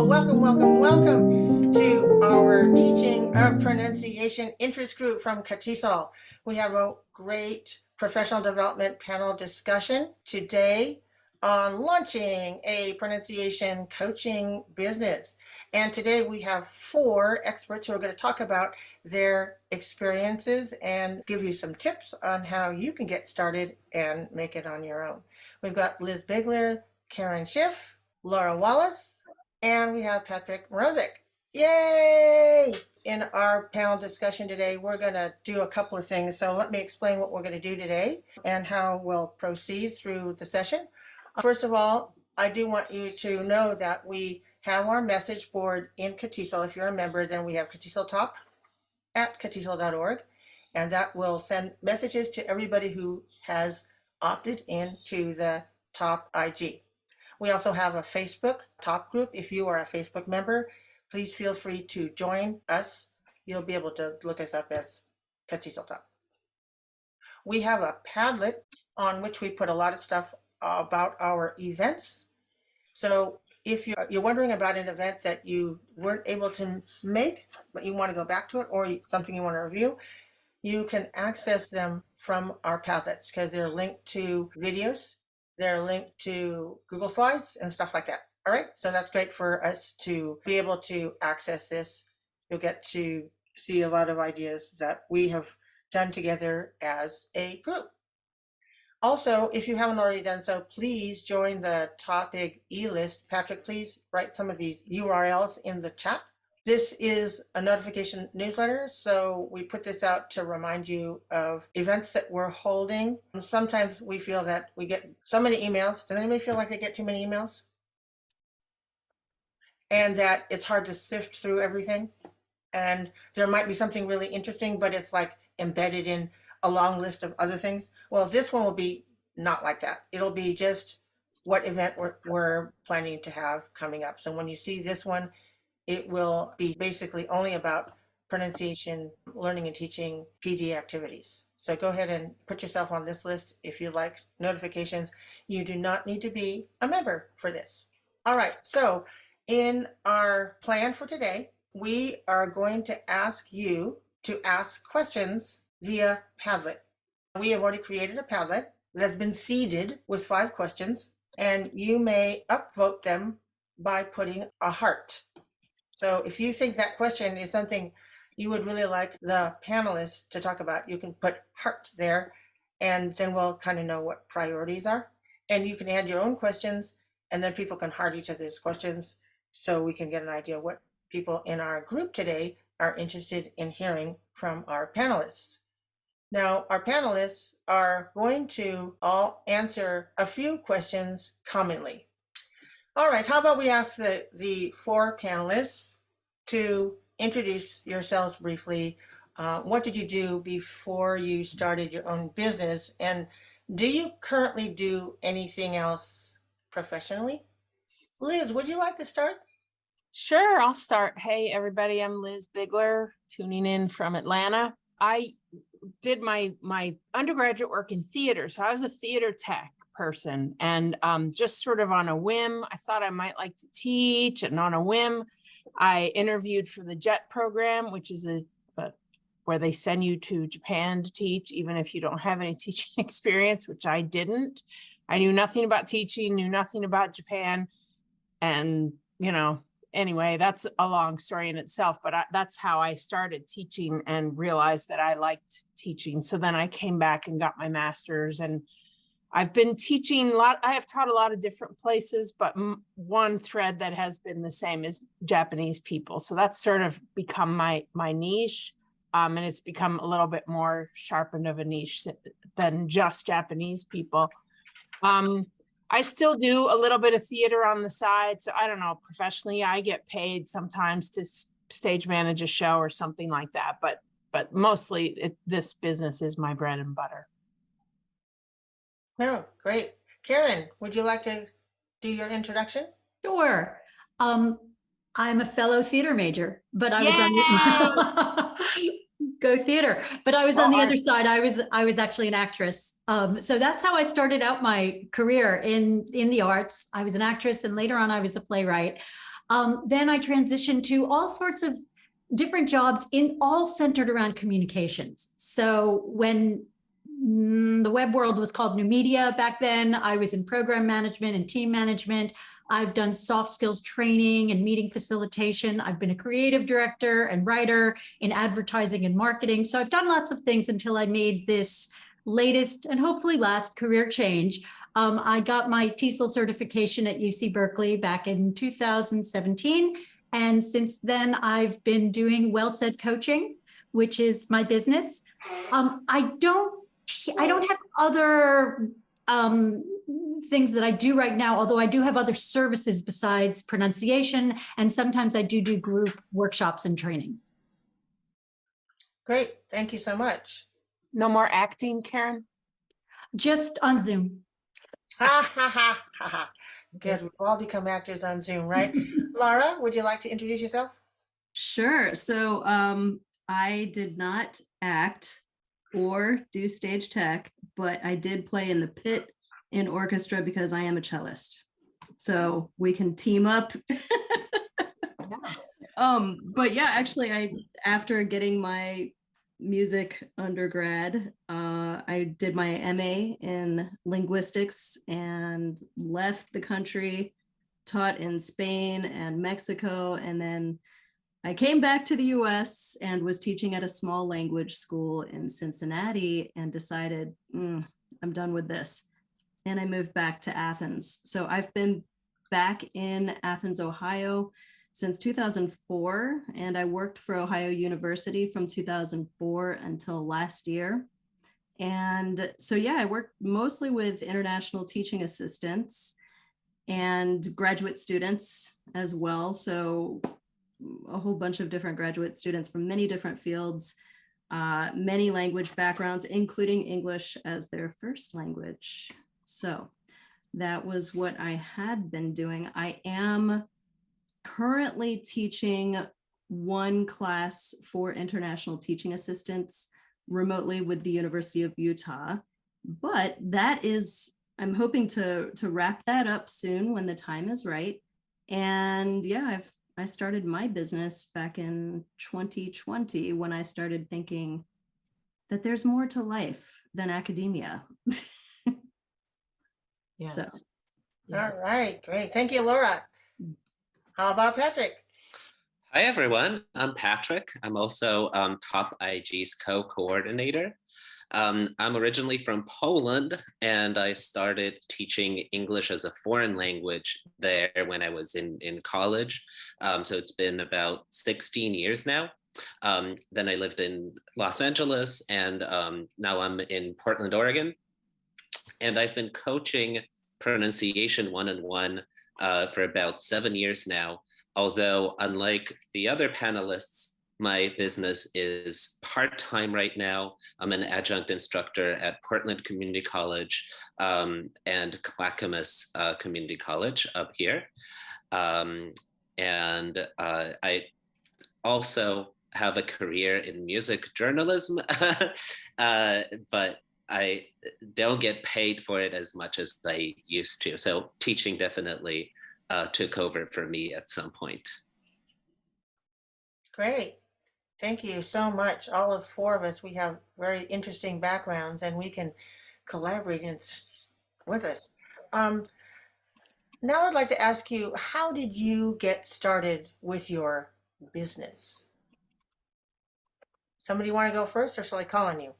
welcome to our teaching of pronunciation interest group from Katisol. We have a great professional development panel discussion today on launching a pronunciation coaching business. And today we have 4 experts who are going to talk about their experiences and give you some tips on how you can get started and make it on your own. We've got Liz Bigler, Karen Schiff, Lara Wallace, and we have Patryk Mrozek. Yay! In our panel discussion today, we're going to do a couple of things. So let me explain what we're going to do today and how we'll proceed through the session. First of all, I do want you to know that we have our message board in Katisol. If you're a member, then we have Katisol Top at katisol.org, and that will send messages to everybody who has opted into the Top IG. We also have a Facebook Top group. If you are a Facebook member, please feel free to join us. You'll be able to look us up as Katisol Top. We have a Padlet on which we put a lot of stuff about our events. So if you're wondering about an event that you weren't able to make, but you want to go back to it, or something you want to review, you can access them from our Padlets because they're linked to videos, they're linked to Google Slides and stuff like that. All right, so that's great for us to be able to access this. You'll get to see a lot of ideas that we have done together as a group. Also, if you haven't already done so, please join the topic e-list. Patryk, please write some of these URLs in the chat. This is a notification newsletter, so we put this out to remind you of events that we're holding. Sometimes we feel that we get so many emails. Does anybody feel like they get too many emails? And that it's hard to sift through everything. And there might be something really interesting, but it's like embedded in a long list of other things. Well, this one will be not like that. It'll be just what event we're planning to have coming up. So when you see this one, it will be basically only about pronunciation, learning and teaching PD activities. So go ahead and put yourself on this list if you like notifications. You do not need to be a member for this. All right, so in our plan for today, we are going to ask you to ask questions via Padlet. We have already created a Padlet that's been seeded with 5 questions, and you may upvote them by putting a heart. So if you think that question is something you would really like the panelists to talk about, you can put heart there, and then we'll kind of know what priorities are. And you can add your own questions, and then people can heart each other's questions so we can get an idea what people in our group today are interested in hearing from our panelists. Now, our panelists are going to all answer a few questions commonly. All right, how about we ask the 4 panelists to introduce yourselves briefly. What did you do before you started your own business? And do you currently do anything else professionally? Liz, would you like to start? Sure, I'll start. Hey, everybody, I'm Liz Bigler, tuning in from Atlanta. I did my undergraduate work in theater, so I was a theater tech person, and just sort of on a whim, I thought I might like to teach, and on a whim, I interviewed for the JET program, which is where they send you to Japan to teach, even if you don't have any teaching experience, which I didn't. I knew nothing about teaching, knew nothing about Japan, and anyway, that's a long story in itself, but that's how I started teaching and realized that I liked teaching. So then I came back and got my master's, and I've been teaching a lot. I have taught a lot of different places, but one thread that has been the same is Japanese people. So that's sort of become my niche. And it's become a little bit more sharpened of a niche than just Japanese people. I still do a little bit of theater on the side. So I don't know, professionally, I get paid sometimes to stage manage a show or something like that. But mostly this business is my bread and butter. No, great. Karen, would you like to do your introduction? Sure. I'm a fellow theater major, but I was on go theater, but I was on the other side. I was actually an actress. So that's how I started out my career in the arts. I was an actress, and later on I was a playwright. Then I transitioned to all sorts of different jobs in all centered around communications. So when the web world was called new media back then, I was in program management and team management. I've done soft skills training and meeting facilitation. I've been a creative director and writer in advertising and marketing. So I've done lots of things until I made this latest and hopefully last career change. I got my TESOL certification at UC Berkeley back in 2017. And since then, I've been doing Well Said Coaching, which is my business. I don't have other things that I do right now, although I do have other services besides pronunciation. And sometimes I do group workshops and trainings. Great. Thank you so much. No more acting, Karen? Just on Zoom. Ha ha ha ha ha. Good. We've all become actors on Zoom, right? Lara, would you like to introduce yourself? Sure. So I did not act or do stage tech, but I did play in the pit in orchestra because I am a cellist. So we can team up. But yeah, actually, after getting my music undergrad, I did my MA in linguistics and left the country, taught in Spain and Mexico, and then I came back to the US and was teaching at a small language school in Cincinnati and decided, I'm done with this. And I moved back to Athens. So I've been back in Athens, Ohio since 2004, and I worked for Ohio University from 2004 until last year. And so, yeah, I worked mostly with international teaching assistants and graduate students as well. So a whole bunch of different graduate students from many different fields, many language backgrounds, including English as their first language. So that was what I had been doing. I am currently teaching one class for international teaching assistants remotely with the University of Utah, but that is, I'm hoping to wrap that up soon when the time is right. And yeah, I started my business back in 2020 when I started thinking that there's more to life than academia. Yes. So. All right, great. Thank you, Laura. How about Patryk? Hi, everyone. I'm Patryk. I'm also Top IG's co-coordinator. I'm originally from Poland, and I started teaching English as a foreign language there when I was in college. So it's been about 16 years now. Then I lived in Los Angeles, and now I'm in Portland, Oregon. And I've been coaching pronunciation one-on-one for about 7 years now. Although, unlike the other panelists, my business is part-time right now. I'm an adjunct instructor at Portland Community College and Clackamas Community College up here. And I also have a career in music journalism, but I don't get paid for it as much as I used to. So teaching definitely took over for me at some point. Great. Thank you so much. All of four of us, we have very interesting backgrounds and we can collaborate with us. Now I'd like to ask you, how did you get started with your business? Somebody want to go first, or shall I call on you?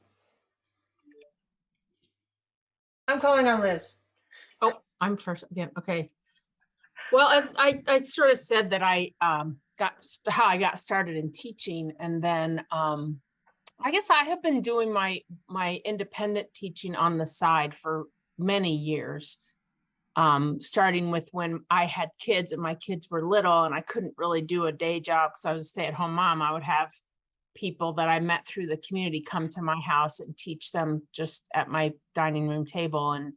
I'm calling on Liz. Oh, I'm first again. Okay. Well, as I sort of said that I how I got started in teaching, and then I guess I have been doing my independent teaching on the side for many years, starting with when I had kids and my kids were little and I couldn't really do a day job because I was a stay-at-home mom. I would have people that I met through the community come to my house and teach them just at my dining room table, and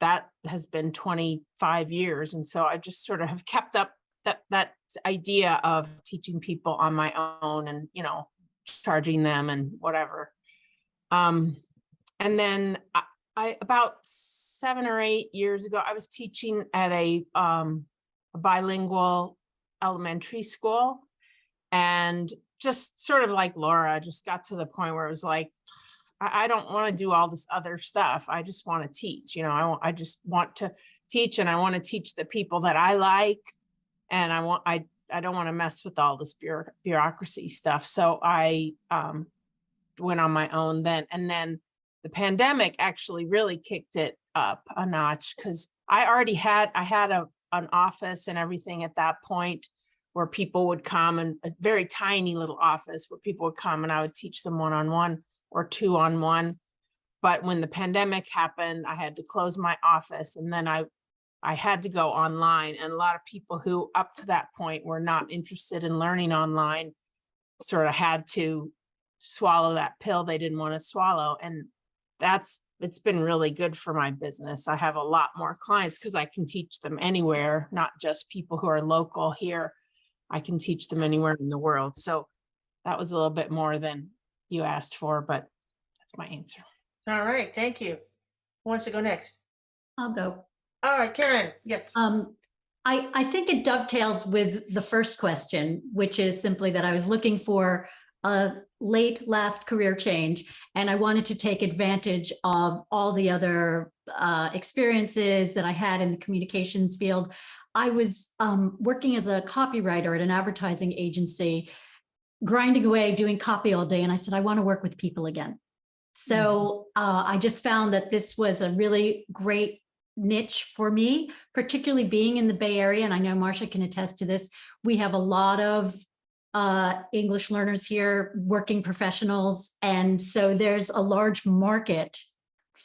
that has been 25 years. And so I just sort of have kept up that idea of teaching people on my own and, you know, charging them and whatever. And then I about 7 or 8 years ago, I was teaching at a a bilingual elementary school. And just sort of like Laura, just got to the point where it was like, I don't want to do all this other stuff. I just want to teach, I just want to teach, and I want to teach the people that I like. And I don't want to mess with all this bureaucracy stuff. So I went on my own then. And then the pandemic actually really kicked it up a notch, because I had an office and everything at that point, where people would come, and a very tiny little office where people would come and I would teach them one-on-one or two-on-one. But when the pandemic happened, I had to close my office, and then I had to go online. And a lot of people who up to that point were not interested in learning online sort of had to swallow that pill they didn't want to swallow. And it's been really good for my business. I have a lot more clients because I can teach them anywhere, not just people who are local here. I can teach them anywhere in the world. So that was a little bit more than you asked for, but that's my answer. All right, thank you. Who wants to go next? I'll go. All right, Karen, yes. I think it dovetails with the first question, which is simply that I was looking for a late last career change, and I wanted to take advantage of all the other experiences that I had in the communications field. I was working as a copywriter at an advertising agency, grinding away, doing copy all day. And I said, I want to work with people again. So I just found that this was a really great niche for me, particularly being in the Bay Area. And I know Marsha can attest to this. We have a lot of English learners here, working professionals. And so there's a large market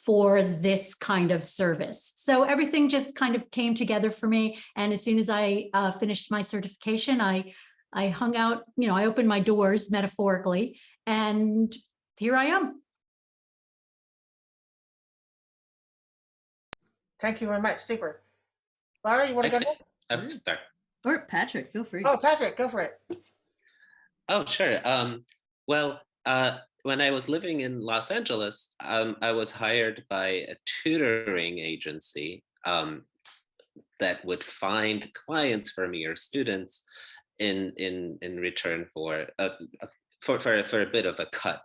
for this kind of service. So everything just kind of came together for me. And as soon as I finished my certification, I hung out, I opened my doors metaphorically, and here I am. Thank you very much. Super. Lara, you want to go next? Oh, sorry. Or Patryk, feel free. Oh, Patryk, go for it. Oh, sure. When I was living in Los Angeles, I was hired by a tutoring agency that would find clients for me or students in return for a bit of a cut.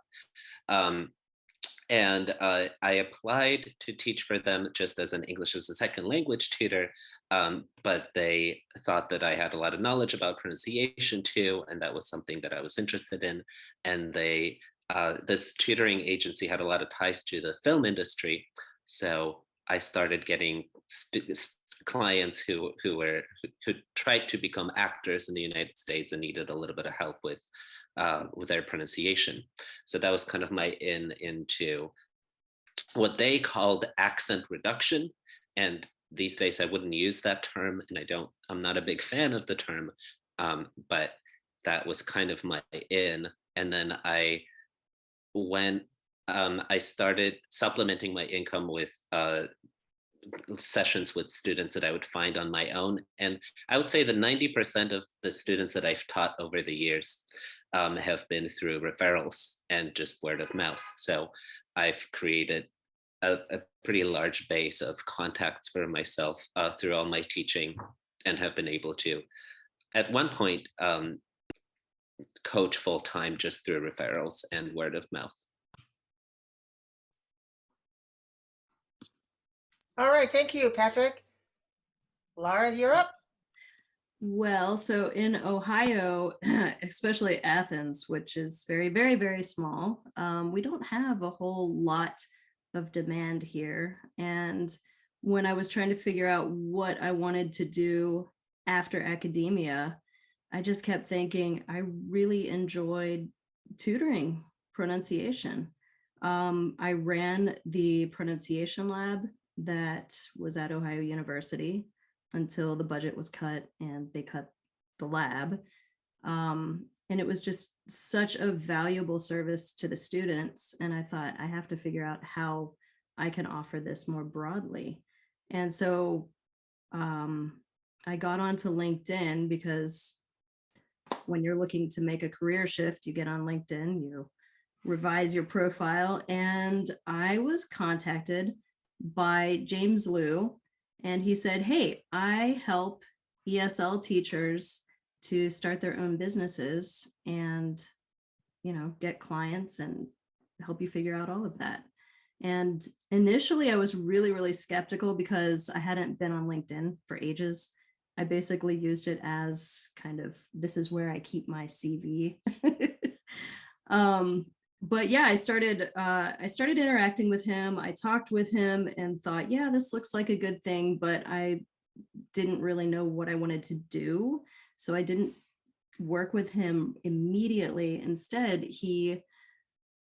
And I applied to teach for them just as an English as a second language tutor, but they thought that I had a lot of knowledge about pronunciation too, and that was something that I was interested in. And this tutoring agency had a lot of ties to the film industry, so I started getting clients who tried to become actors in the United States and needed a little bit of help with their pronunciation. So that was kind of my into what they called accent reduction. And these days I wouldn't use that term, and I'm not a big fan of the term, but that was kind of my in. And then I started supplementing my income with sessions with students that I would find on my own. And I would say that 90% of the students that I've taught over the years have been through referrals and just word of mouth. So I've created a pretty large base of contacts for myself through all my teaching, and have been able to, at one point, coach full-time just through referrals and word of mouth. All right, thank you, Patryk. Lara, you're up. Well, so in Ohio, especially Athens, which is very, very, very small, we don't have a whole lot of demand here. And when I was trying to figure out what I wanted to do after academia, I just kept thinking I really enjoyed tutoring pronunciation. I ran the pronunciation lab that was at Ohio University until the budget was cut and they cut the lab. And it was just such a valuable service to the students. And I thought, I have to figure out how I can offer this more broadly. And so I got onto LinkedIn, because when you're looking to make a career shift, you get on LinkedIn, you revise your profile. And I was contacted by James Liu, and he said, hey, I help ESL teachers to start their own businesses and, get clients and help you figure out all of that. And initially I was really, really skeptical because I hadn't been on LinkedIn for ages. I basically used it as kind of, this is where I keep my CV. But yeah, I started interacting with him. I talked with him and thought, yeah, this looks like a good thing, but I didn't really know what I wanted to do. So I didn't work with him immediately. Instead, he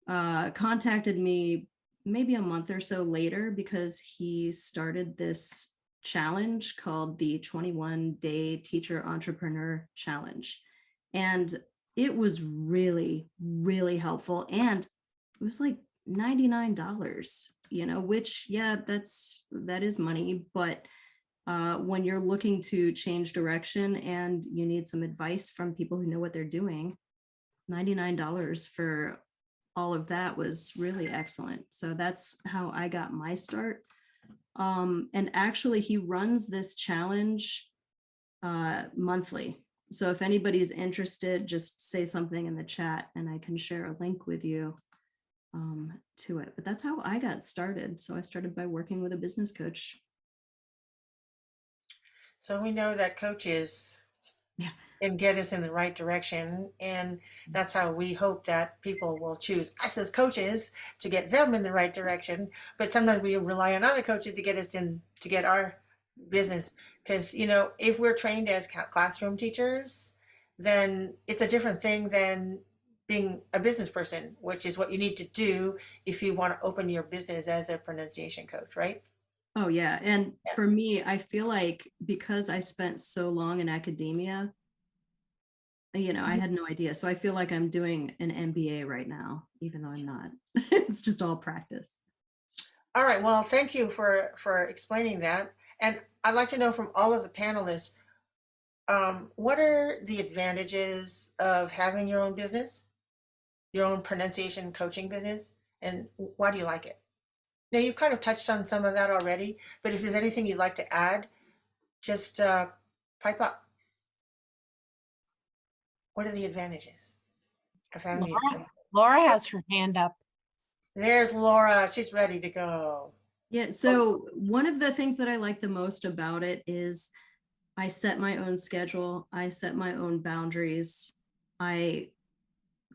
contacted me maybe a month or so later because he started this challenge called the 21-Day Teacher Entrepreneur Challenge. And it was really, really helpful. And it was like $99, which, yeah, that is money. But when you're looking to change direction and you need some advice from people who know what they're doing, $99 for all of that was really excellent. So that's how I got my start. And actually he runs this challenge monthly. So if anybody's interested, just say something in the chat and I can share a link with you to it. But that's how I got started. So I started by working with a business coach. So we know that coaches can get us in the right direction. And that's how we hope that people will choose us as coaches to get them in the right direction. But sometimes we rely on other coaches to get us in, to get our business. Because, if we're trained as classroom teachers, then it's a different thing than being a business person, which is what you need to do if you want to open your business as a pronunciation coach, right? Oh, yeah. And for me, I feel like because I spent so long in academia, I had no idea. So I feel like I'm doing an MBA right now, even though I'm not. It's just all practice. All right. Well, thank you for explaining that. And I'd like to know from all of the panelists, what are the advantages of having your own business, your own pronunciation coaching business, and why do you like it? Now, you've kind of touched on some of that already, but if there's anything you'd like to add, just pipe up. What are the advantages of having your own? Laura has her hand up. There's Laura. She's ready to go. Yeah. So one of the things that I like the most about it is I set my own schedule. I set my own boundaries. I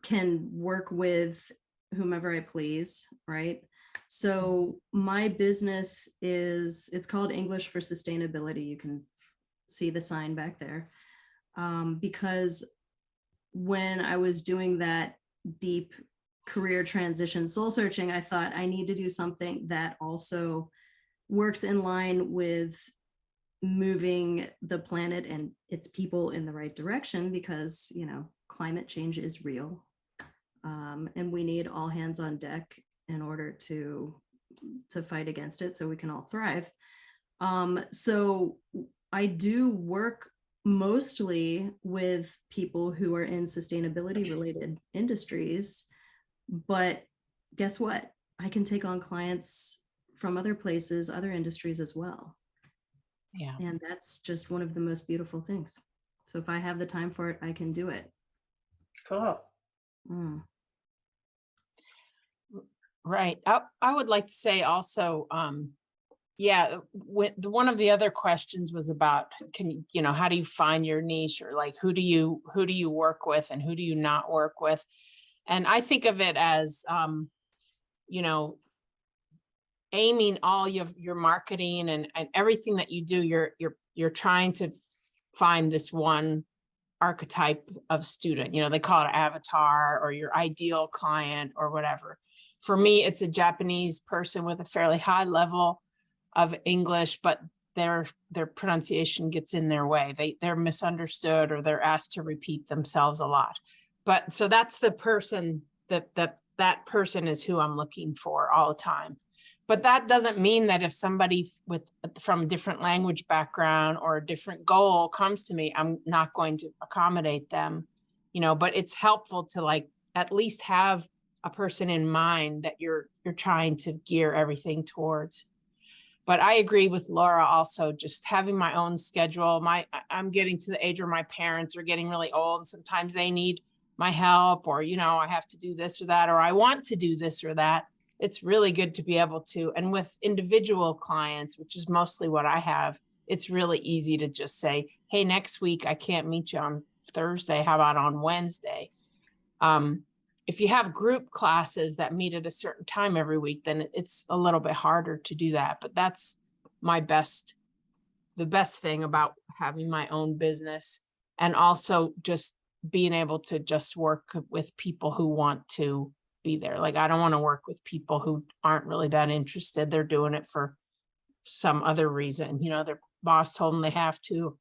can work with whomever I please, right? So my business it's called English for Sustainability. You can see the sign back there. Because when I was doing that deep career transition soul searching, I thought I need to do something that also works in line with moving the planet and its people in the right direction, because climate change is real, and we need all hands on deck in order to fight against it so we can all thrive. So I do work mostly with people who are in sustainability related industries, but guess what? I can take on clients from other places, other industries as well. Yeah. And that's just one of the most beautiful things. So if I have the time for it, I can do it. Cool. Right. I would like to say also, one of the other questions was about, how do you find your niche, or like, who do you work with and who do you not work with? And I think of it as, aiming all your marketing and everything that you do, you're trying to find this one archetype of student. They call it avatar or your ideal client or whatever. For me, it's a Japanese person with a fairly high level of English, but their pronunciation gets in their way. They're misunderstood, or they're asked to repeat themselves a lot. But so that's the person that person is who I'm looking for all the time. But that doesn't mean that if somebody from a different language background or a different goal comes to me, I'm not going to accommodate them, but it's helpful to at least have a person in mind that you're trying to gear everything towards. But I agree with Laura also, just having my own schedule. I'm getting to the age where my parents are getting really old. And sometimes they need my help, or, you know, I have to do this or that, or I want to do this or that. It's really good to be able to, and with individual clients, which is mostly what I have, it's really easy to just say, hey, next week I can't meet you on Thursday. How about on Wednesday? If you have group classes that meet at a certain time every week, then it's a little bit harder to do that. But that's the best thing about having my own business, and also just being able to just work with people who want to be there. Like, I don't want to work with people who aren't really that interested. They're doing it for some other reason. You know, their boss told them they have to,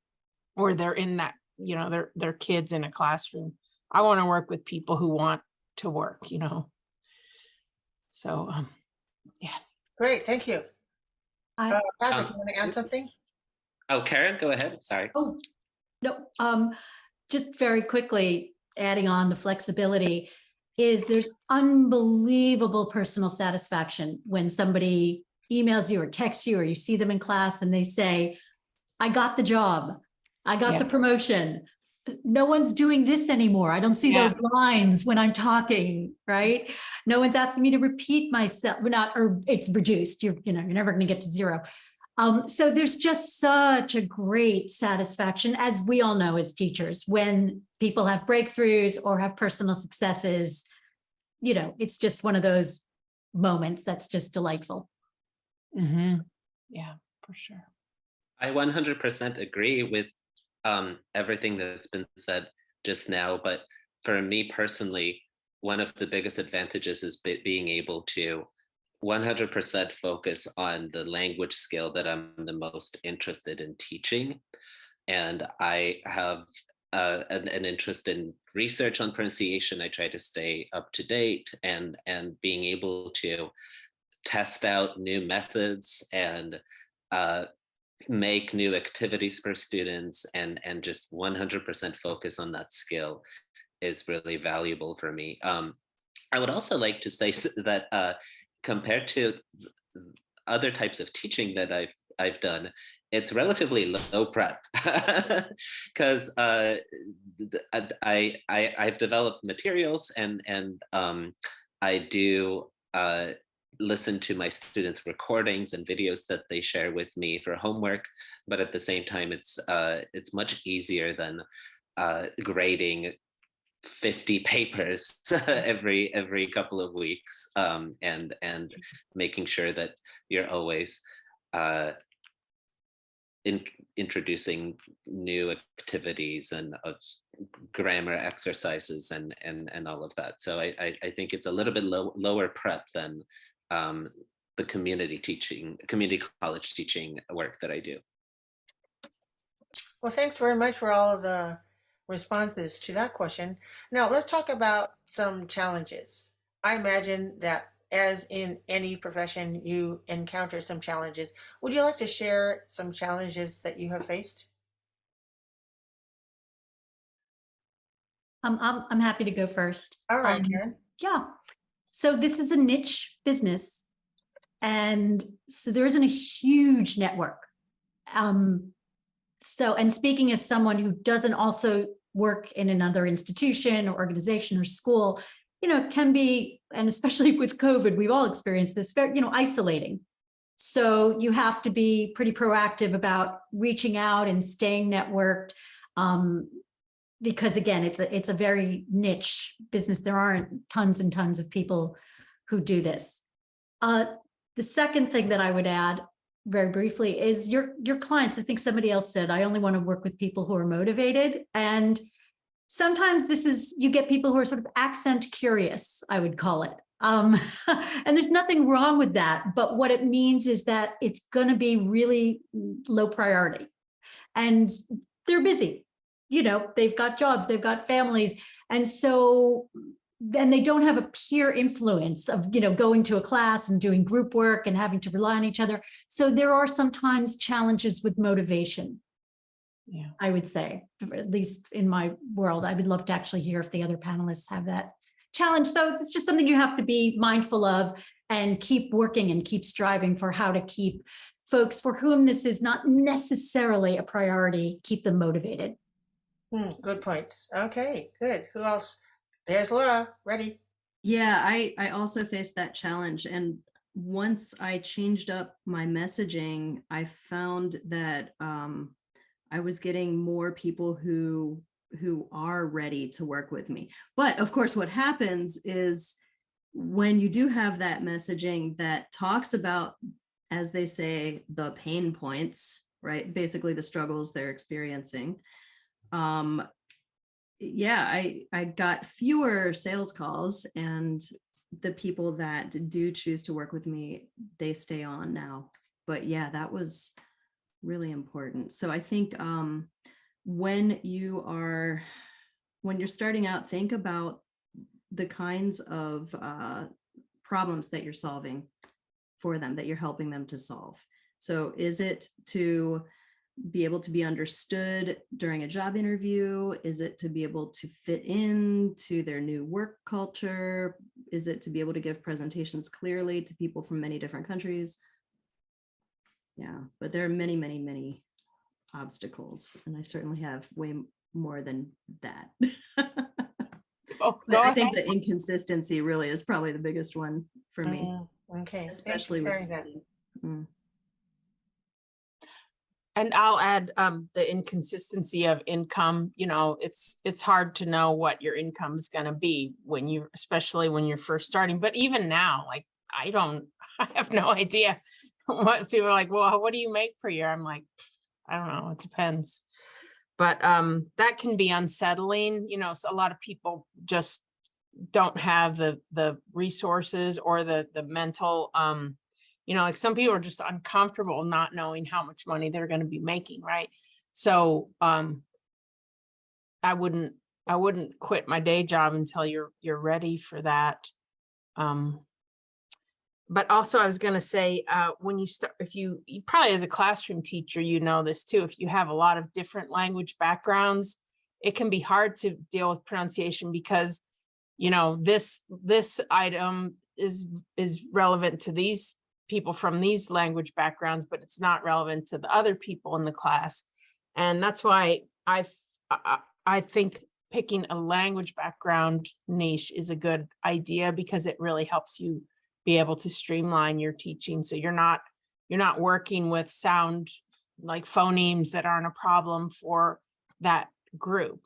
or they're in that, you know, they're kids in a classroom. I want to work with people who want to work, you know. So, yeah. Great, thank you. I, Patryk, you want to add something? Oh, Karen, go ahead. Sorry. oh, no, just very quickly, adding on the flexibility, is there's unbelievable personal satisfaction when somebody emails you or texts you, or you see them in class and they say, I got the job, I got the promotion. No one's doing this anymore. I don't see those lines when I'm talking, right? No one's asking me to repeat myself, or it's reduced. You're never going to get to zero. So there's just such a great satisfaction, as we all know as teachers, when people have breakthroughs or have personal successes. You know, it's just one of those moments that's just delightful. Mm-hmm. Yeah, for sure. I 100% agree with everything that's been said just now. But for me personally, one of the biggest advantages is being able to 100% focus on the language skill that I'm the most interested in teaching. And I have an interest in research on pronunciation. I try to stay up to date, and being able to test out new methods and make new activities for students, and just 100% focus on that skill is really valuable for me. I would also like to say that compared to other types of teaching that I've done, it's relatively low prep, because I've developed materials, and I do listen to my students' recordings and videos that they share with me for homework. But at the same time, it's much easier than grading 50 papers every couple of weeks, and making sure that you're always introducing new activities and of grammar exercises and all of that. So I think it's a little bit lower prep than the community college teaching work that I do. Well, thanks very much for all of the responses to that question. Now let's talk about some challenges. I imagine that, as in any profession, you encounter some challenges. Would you like to share some challenges that you have faced? I'm happy to go first. All right, Karen. Yeah. So this is a niche business, and so there isn't a huge network. So, and speaking as someone who doesn't also work in another institution or organization or school, you know, it can be, and especially with COVID, we've all experienced this, very, you know, isolating. So you have to be pretty proactive about reaching out and staying networked, because again, it's a very niche business. There aren't tons and tons of people who do this. The second thing that I would add very briefly is your clients. I think somebody else said, I only want to work with people who are motivated. And sometimes you get people who are sort of accent curious, I would call it. And there's nothing wrong with that. But what it means is that it's going to be really low priority. And they're busy. You know, they've got jobs, they've got families. And so then they don't have a peer influence of, you know, going to a class and doing group work and having to rely on each other. So there are sometimes challenges with motivation. Yeah, I would say, at least in my world. I would love to actually hear if the other panelists have that challenge. So it's just something you have to be mindful of. and keep working and keep striving for how to keep folks for whom this is not necessarily a priority, keep them motivated. Good points. Okay, good. Who else? There's Laura, ready. Yeah, I also faced that challenge. And once I changed up my messaging, I found that I was getting more people who are ready to work with me. But of course, what happens is when you do have that messaging that talks about, as they say, the pain points, right? Basically the struggles they're experiencing. Yeah, I got fewer sales calls, and the people that do choose to work with me, they stay on now. But yeah, that was really important. So I think when you're starting out, think about the kinds of problems that you're solving for them, that you're helping them to solve. So is it to be able to be understood during a job interview? Is it to be able to fit into their new work culture? Is it to be able to give presentations clearly to people from many different countries? Yeah, but there are many, many, many obstacles, and I certainly have way more than that. But I think the inconsistency really is probably the biggest one for me. Okay, Especially with speed. And I'll add the inconsistency of income. You know, it's hard to know what your income is going to be especially when you're first starting. But even now, like I have no idea what people are like. Well, what do you make per year? I'm like, I don't know. It depends. But that can be unsettling. You know, so a lot of people just don't have the resources or the mental. You know, like some people are just uncomfortable not knowing how much money they're going to be making, right? So I wouldn't quit my day job until you're ready for that. But also I was going to say, when you start, if you probably as a classroom teacher, you know this too, if you have a lot of different language backgrounds, it can be hard to deal with pronunciation because, you know, this item is relevant to these people from these language backgrounds, but it's not relevant to the other people in the class. And that's why I think picking a language background niche is a good idea, because it really helps you be able to streamline your teaching. So you're not working with sound like phonemes that aren't a problem for that group.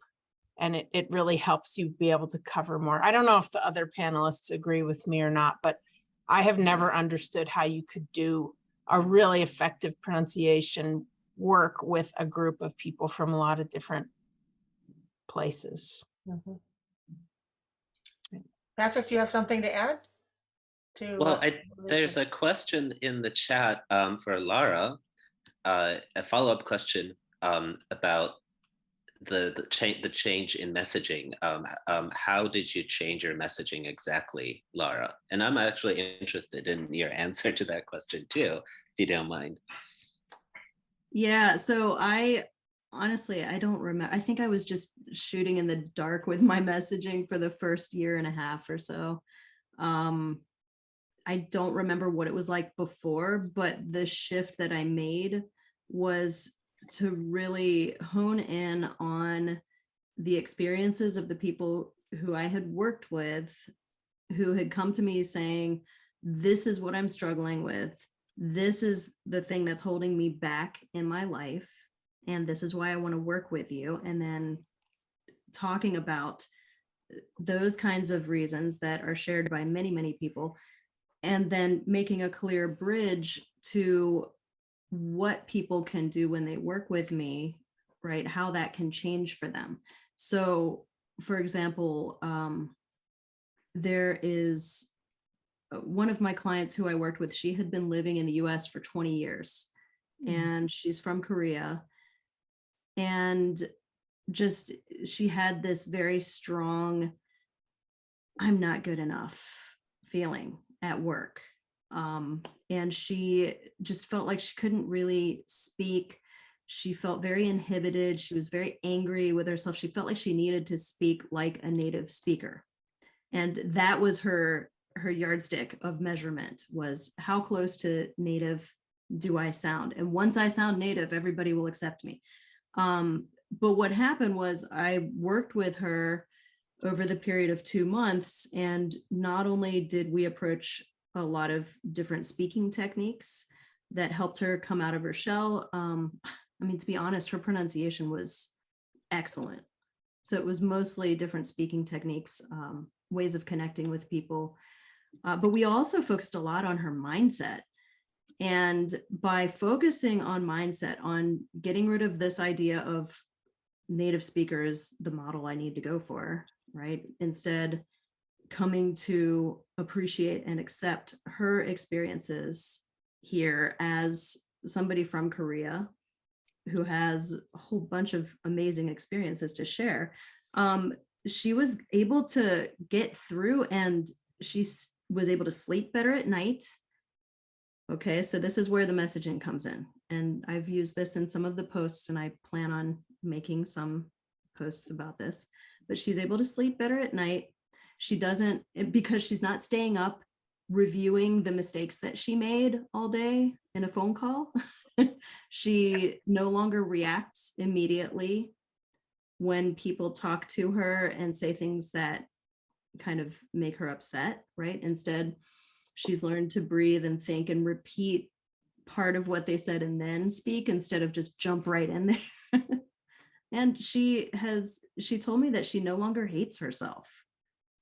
And it really helps you be able to cover more. I don't know if the other panelists agree with me or not, but I have never understood how you could do a really effective pronunciation work with a group of people from a lot of different places. Patryk, do you have something to add? Well, there's a question in the chat for Lara, a follow-up question about the change in messaging. How did you change your messaging exactly, Lara? And I'm actually interested in your answer to that question too, if you don't mind. Yeah, so honestly, I don't remember. I think I was just shooting in the dark with my messaging for the first year and a half or so. I don't remember what it was like before, but the shift that I made was to really hone in on the experiences of the people who I had worked with, who had come to me saying, this is what I'm struggling with. This is the thing that's holding me back in my life. And this is why I want to work with you. And then talking about those kinds of reasons that are shared by many, many people, and then making a clear bridge to what people can do when they work with me, right? How that can change for them. So, for example, there is one of my clients who I worked with. She had been living in the US for 20 years, and she's from Korea. And just, she had this very strong, I'm not good enough feeling at work. And she just felt like she couldn't really speak. She felt very inhibited. She was very angry with herself. She felt like she needed to speak like a native speaker. And that was her her yardstick of measurement was how close to native do I sound? And once I sound native, everybody will accept me. But what happened was I worked with her over the period of 2 months. And not only did we approach a lot of different speaking techniques that helped her come out of her shell. I mean, to be honest, her pronunciation was excellent. So it was mostly different speaking techniques, ways of connecting with people. But we also focused a lot on her mindset. And by focusing on mindset, on getting rid of this idea of native speakers, the model I need to go for, right? Instead, coming to appreciate and accept her experiences here as somebody from Korea who has a whole bunch of amazing experiences to share. She was able to get through, and she was able to sleep better at night. Okay, so this is where the messaging comes in. And I've used this in some of the posts, and I plan on making some posts about this. But she's able to sleep better at night. She doesn't, because she's not staying up reviewing the mistakes that she made all day in a phone call. She no longer reacts immediately when people talk to her and say things that kind of make her upset, right? Instead, she's learned to breathe and think and repeat part of what they said and then speak instead of just jump right in there. And she told me that she no longer hates herself.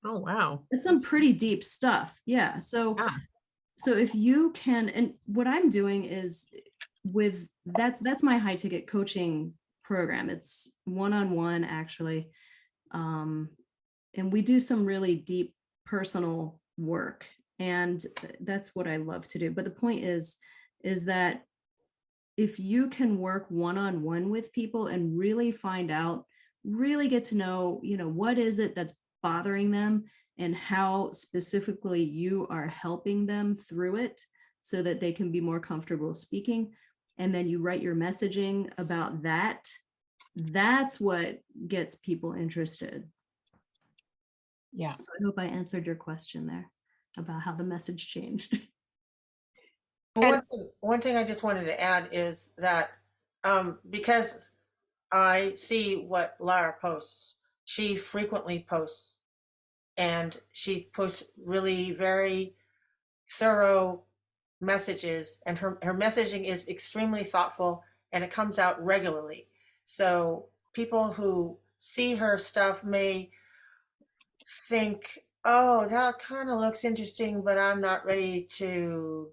Oh, wow. It's some pretty deep stuff. Yeah. So if you can, and what I'm doing is that's my high ticket coaching program. It's one-on-one actually. And we do some really deep personal work, and that's what I love to do. But the point is that if you can work one-on-one with people and really find out, really get to know, what is it that's bothering them and how specifically you are helping them through it so that they can be more comfortable speaking. And then you write your messaging about that. That's what gets people interested. Yeah. So I hope I answered your question there about how the message changed. One thing I just wanted to add is that because I see what Lara posts, she frequently posts, and she posts really very thorough messages, and her messaging is extremely thoughtful, and it comes out regularly. So people who see her stuff may think, oh, that kind of looks interesting, but I'm not ready to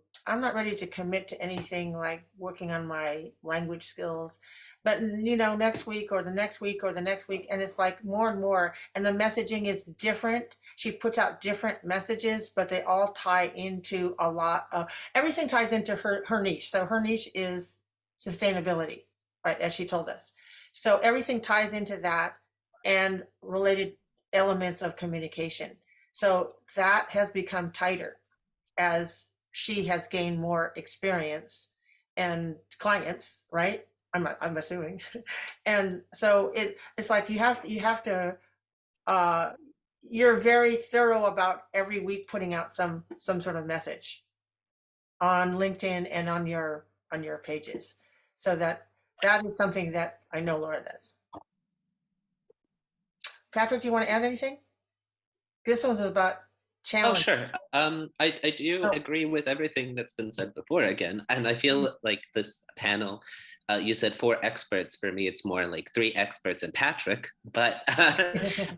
commit to anything like working on my language skills. But next week or the next week or the next week, and it's like more and more, and the messaging is different. She puts out different messages, but they all tie into a lot of, everything ties into her niche. So her niche is sustainability, right, as she told us. So everything ties into that and related elements of communication. So that has become tighter as she has gained more experience and clients, right? I'm assuming. And so it's like you have to you're very thorough about every week putting out some sort of message on LinkedIn and on your pages. So that is something that I know Laura does. Patryk, do you want to add anything? This one's about challenge. Oh, sure. I do agree with everything that's been said before again. And I feel like this panel, you said 4 experts. For me, it's more like 3 experts and Patryk. But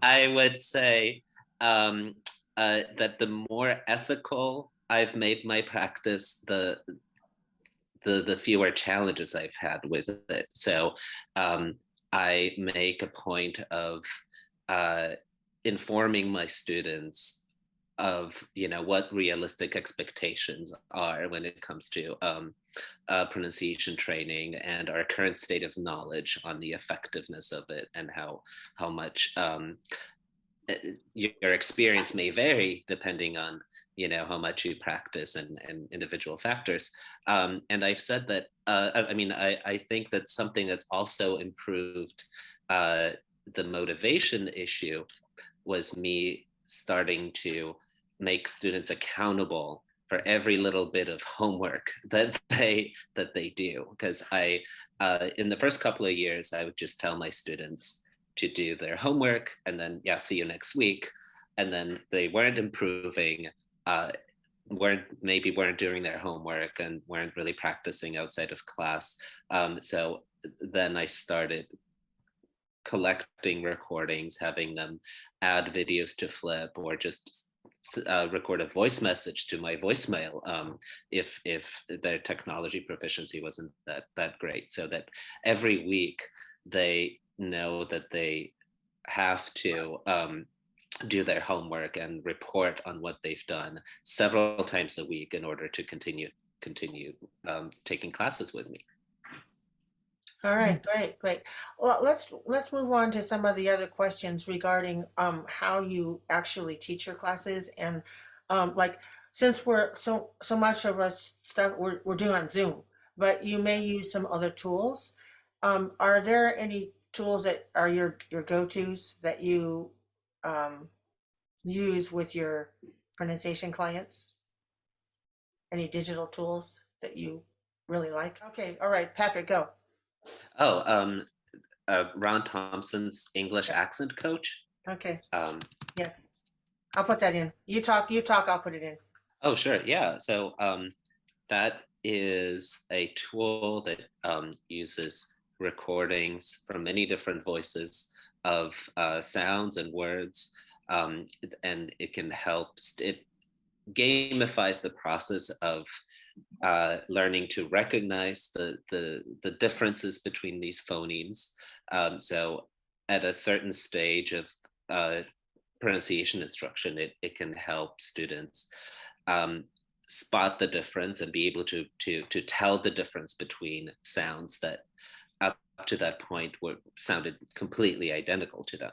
I would say that the more ethical I've made my practice, the fewer challenges I've had with it. So I make a point of informing my students of what realistic expectations are when it comes to pronunciation training and our current state of knowledge on the effectiveness of it, and how much your experience may vary depending on how much you practice and individual factors. And I've said that I think that something that's also improved the motivation issue was me starting to make students accountable for every little bit of homework that they do. Because I, in the first couple of years, I would just tell my students to do their homework and then, yeah, see you next week. And then they weren't improving, weren't doing their homework and weren't really practicing outside of class. So then I started collecting recordings, having them add videos to Flip, or just record a voice message to my voicemail if their technology proficiency wasn't that great, so that every week they know that they have to do their homework and report on what they've done several times a week in order to continue taking classes with me. All right, great. Well, let's move on to some of the other questions regarding how you actually teach your classes, and like, since we're so much of us stuff we're doing on Zoom, but you may use some other tools. Are there any tools that are your go-tos that you use with your pronunciation clients? Any digital tools that you really like? Okay, all right, Patryk, go. Oh, Ron Thompson's English accent coach. Okay, Um, yeah, I'll put that in. You talk, I'll put it in. oh, sure. Yeah. So that is a tool that uses recordings from many different voices of sounds and words. And it can help, it gamifies the process of learning to recognize the differences between these phonemes. So at a certain stage of pronunciation instruction, it can help students spot the difference and be able to tell the difference between sounds that up to that point sounded completely identical to them.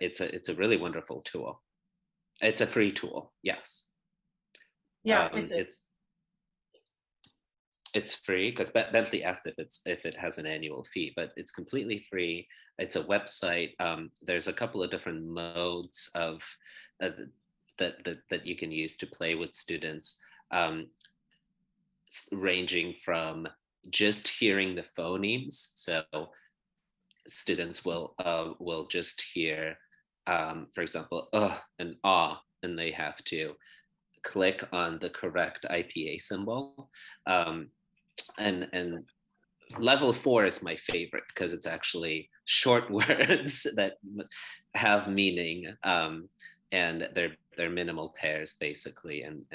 It's a really wonderful tool. It's a free tool, yes. Yeah, it's free, because Bentley asked if it has an annual fee, but it's completely free. It's a website. There's a couple of different modes of that you can use to play with students, ranging from just hearing the phonemes. So students will just hear, for example, and ah, and they have to click on the correct IPA symbol. And level 4 is my favorite, because it's actually short words that have meaning, and they're minimal pairs basically, and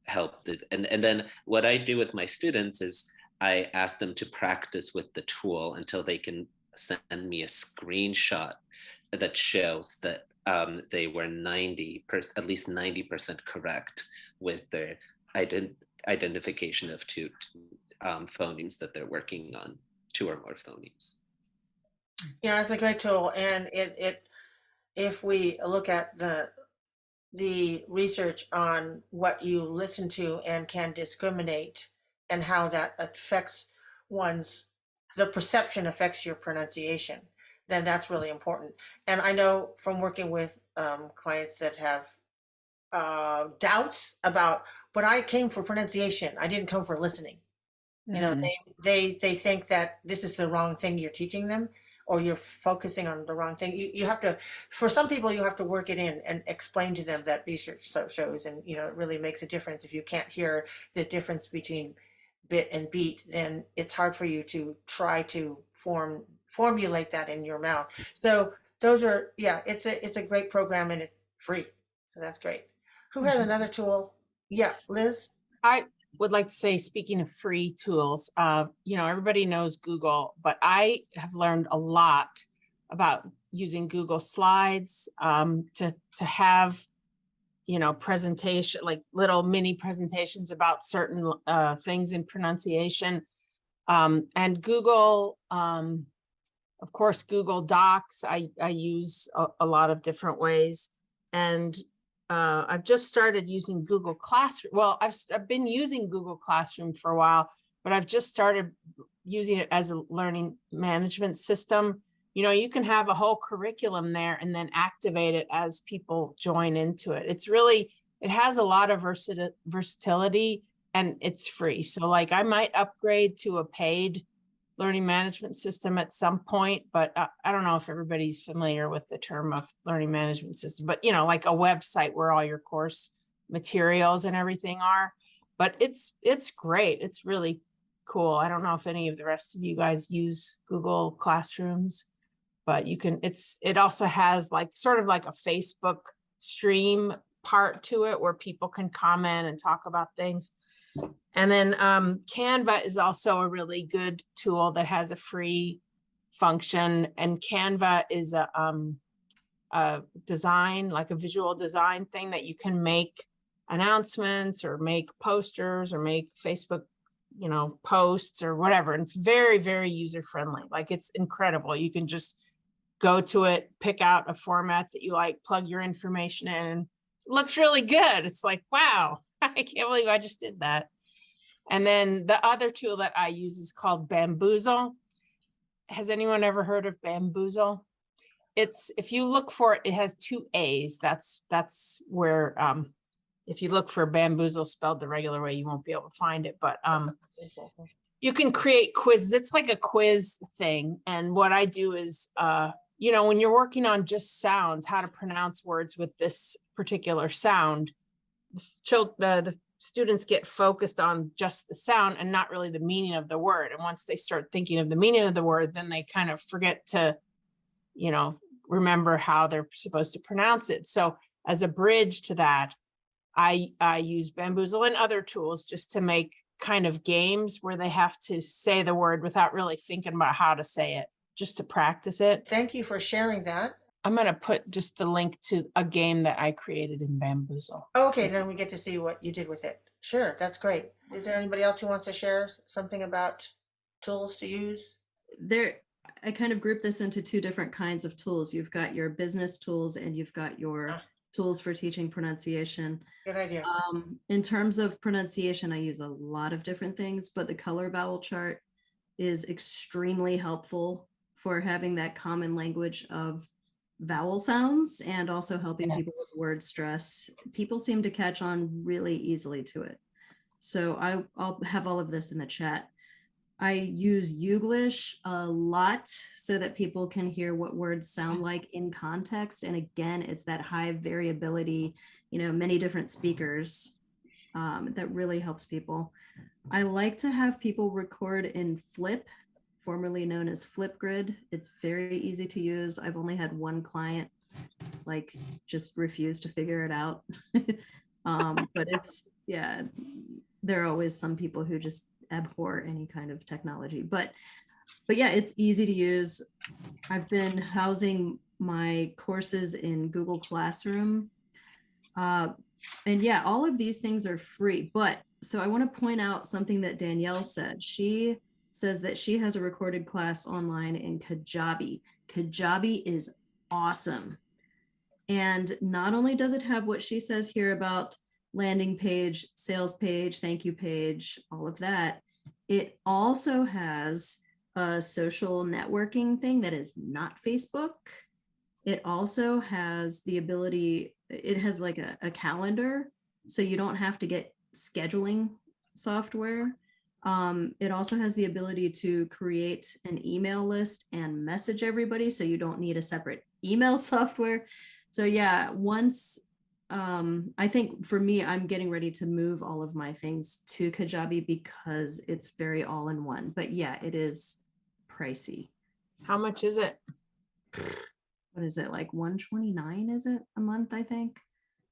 help and then what I do with my students is I ask them to practice with the tool until they can send me a screenshot that shows that they were at least 90% correct with their identification of two phonemes that they're working on, 2 or more phonemes. yeah, it's a great tool, and if we look at the research on what you listen to and can discriminate, and how that affects the perception affects your pronunciation, then that's really important. And I know from working with clients that have doubts about, but I came for pronunciation, I didn't come for listening. You know, they think that this is the wrong thing you're teaching them, or you're focusing on the wrong thing. You have to, for some people, you have to work it in and explain to them that research shows, and you know, it really makes a difference. If you can't hear the difference between bit and beat, then it's hard for you to try to formulate that in your mouth. So those are, yeah, it's a great program, and it's free. So that's great. Who has another tool? Yeah, Liz? I would like to say, speaking of free tools, everybody knows Google, but I have learned a lot about using Google Slides to have, presentation, like little mini presentations about certain things in pronunciation. And Google, of course, Google Docs, I use a lot of different ways. And I've just started using Google Classroom. Well, I've been using Google Classroom for a while, but I've just started using it as a learning management system, you can have a whole curriculum there and then activate it as people join into it. It has a lot of versatility, and it's free. So like I might upgrade to a paid learning management system at some point, but I don't know if everybody's familiar with the term of learning management system, but like a website where all your course materials and everything are. But it's great. It's really cool. I don't know if any of the rest of you guys use Google Classrooms, but it also has like sort of like a Facebook stream part to it where people can comment and talk about things. And then Canva is also a really good tool that has a free function. And Canva is a design, like a visual design thing that you can make announcements or make posters or make Facebook, posts or whatever. And it's very, very user friendly. Like it's incredible. You can just go to it, pick out a format that you like, plug your information in, and it looks really good. It's like, wow, I can't believe I just did that. And then the other tool that I use is called Bamboozle. Has anyone ever heard of Bamboozle? If you look for it, it has 2 A's. That's where, if you look for Bamboozle spelled the regular way, you won't be able to find it. But you can create quizzes. It's like a quiz thing. And what I do is, when you're working on just sounds, how to pronounce words with this particular sound, the students get focused on just the sound and not really the meaning of the word. And once they start thinking of the meaning of the word, then they kind of forget to, remember how they're supposed to pronounce it. So as a bridge to that, I use Bamboozle and other tools just to make kind of games where they have to say the word without really thinking about how to say it, just to practice it. Thank you for sharing that. I'm going to put just the link to a game that I created in Bamboozle. Okay, then we get to see what you did with it. Sure, that's great. Is there anybody else who wants to share something about tools to use? I kind of group this into 2 different kinds of tools. You've got your business tools and you've got your tools for teaching pronunciation. Good idea. In terms of pronunciation, I use a lot of different things, but the color vowel chart is extremely helpful for having that common language of vowel sounds and also helping people with word stress. People seem to catch on really easily to it. So I'll have all of this in the chat. I use Youglish a lot so that people can hear what words sound like in context. And again, it's that high variability, many different speakers that really helps people. I like to have people record in Flip, formerly known as Flipgrid. It's very easy to use. I've only had one client just refuse to figure it out. But there are always some people who just abhor any kind of technology, but yeah, it's easy to use. I've been housing my courses in Google Classroom. And yeah, all of these things are free, but so I want to point out something that Danielle said. She says that she has a recorded class online in Kajabi. Kajabi is awesome. And not only does it have what she says here about landing page, sales page, thank you page, all of that, it also has a social networking thing that is not Facebook. It also has the ability, it has like a calendar, so you don't have to get scheduling software. It also has the ability to create an email list and message everybody, so you don't need a separate email software. So yeah, once I think for me, I'm getting ready to move all of my things to Kajabi because it's very all-in-one. But yeah, it is pricey. How much is it? What is it, like $129? Is it a month? I think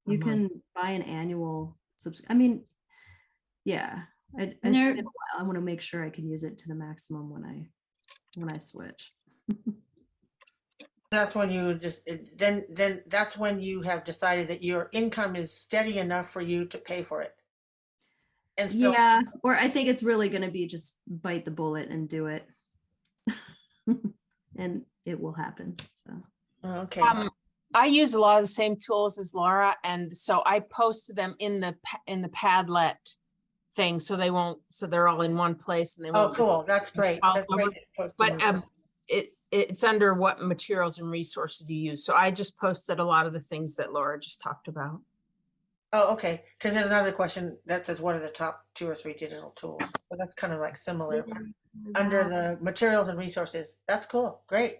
you can buy an annual subscription. I mean, yeah, it's been a while. I want to make sure I can use it to the maximum when I switch. That's when you then that's when you have decided that your income is steady enough for you to pay for it. And still, yeah, or I think it's really going to be just bite the bullet and do it. And it will happen. So okay. I use a lot of the same tools as Lara, and so I post them in the Padlet thing, so they're all in one place and they won't. Oh, cool. That's great. That's great. But it's under what materials and resources you use. So I just posted a lot of the things that Laura just talked about. Oh, okay. Because there's another question that says, what are the top 2 or 3 digital tools? So that's kind of like similar. Under the materials and resources. That's cool. Great.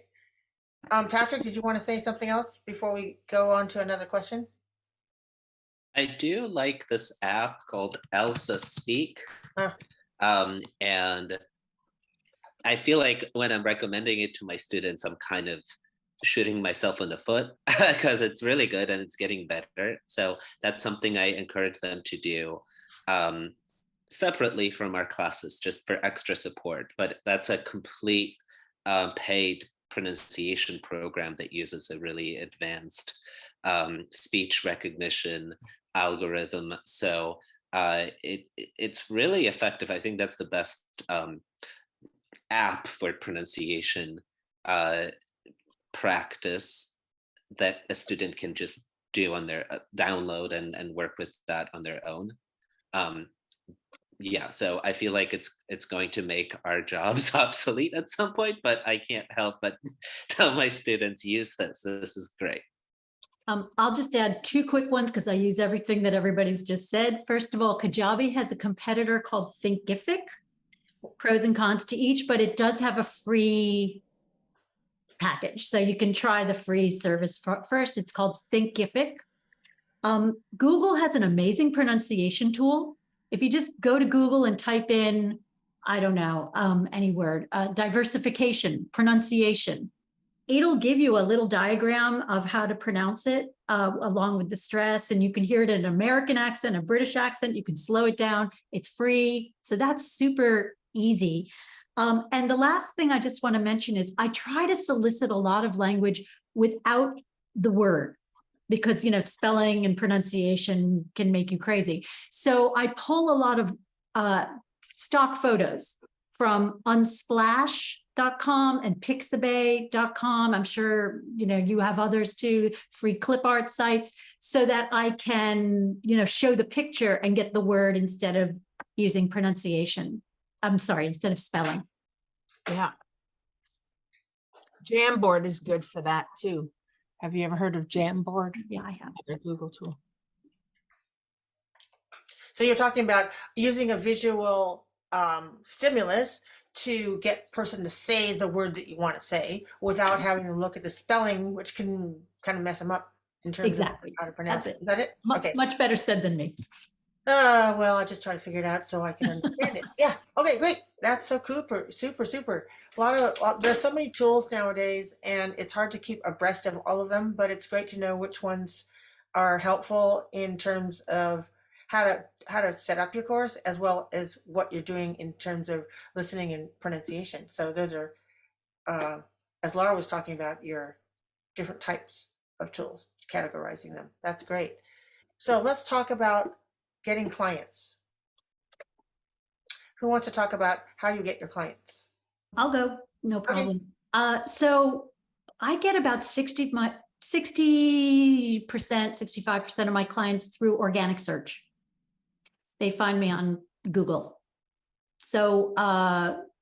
Patryk, did you want to say something else before we go on to another question? I do like this app called Elsa Speak. Huh. And I feel like when I'm recommending it to my students, I'm kind of shooting myself in the foot because it's really good and it's getting better. So that's something I encourage them to do separately from our classes, just for extra support. But that's a complete paid pronunciation program that uses a really advanced speech recognition algorithm. So it's really effective. I think that's the best app for pronunciation practice that a student can just do on their download and work with that on their own. Yeah, so I feel like it's going to make our jobs obsolete at some point, but I can't help but tell my students use this. This is great. I'll just add 2 quick ones because I use everything that everybody's just said. First of all, Kajabi has a competitor called Thinkific, pros and cons to each, but it does have a free package. So you can try the free service first. It's called Thinkific. Google has an amazing pronunciation tool. If you just go to Google and type in, I don't know, any word, diversification, pronunciation, it'll give you a little diagram of how to pronounce it along with the stress. And you can hear it in an American accent, a British accent. You can slow it down. It's free. So that's super easy. And the last thing I just want to mention is I try to solicit a lot of language without the word because, you know, spelling and pronunciation can make you crazy. So I pull a lot of stock photos from Unsplash.com and Pixabay.com. I'm sure, you know, you have others too, free clip art sites, so that I can, you know, show the picture and get the word instead of using pronunciation. I'm sorry, instead of spelling. Yeah. Jamboard is good for that too. Have you ever heard of Jamboard? Yeah, I have. A Google tool. So you're talking about using a visual stimulus to get person to say the word that you want to say without having them look at the spelling, which can kind of mess them up in terms Exactly. of how to pronounce That's it. Is that it? Okay. Much better said than me. Well, I just try to figure it out so I can understand it. Yeah. Okay, great. That's so super. A lot of there's so many tools nowadays, and it's hard to keep abreast of all of them. But it's great to know which ones are helpful in terms of how to set up your course, as well as what you're doing in terms of listening and pronunciation. So those are, as Lara was talking about, your different types of tools, categorizing them. That's great. So let's talk about getting clients. Who wants to talk about how you get your clients? I'll go, no problem. So I get about 60%, 65% of my clients through organic search. They find me on Google. So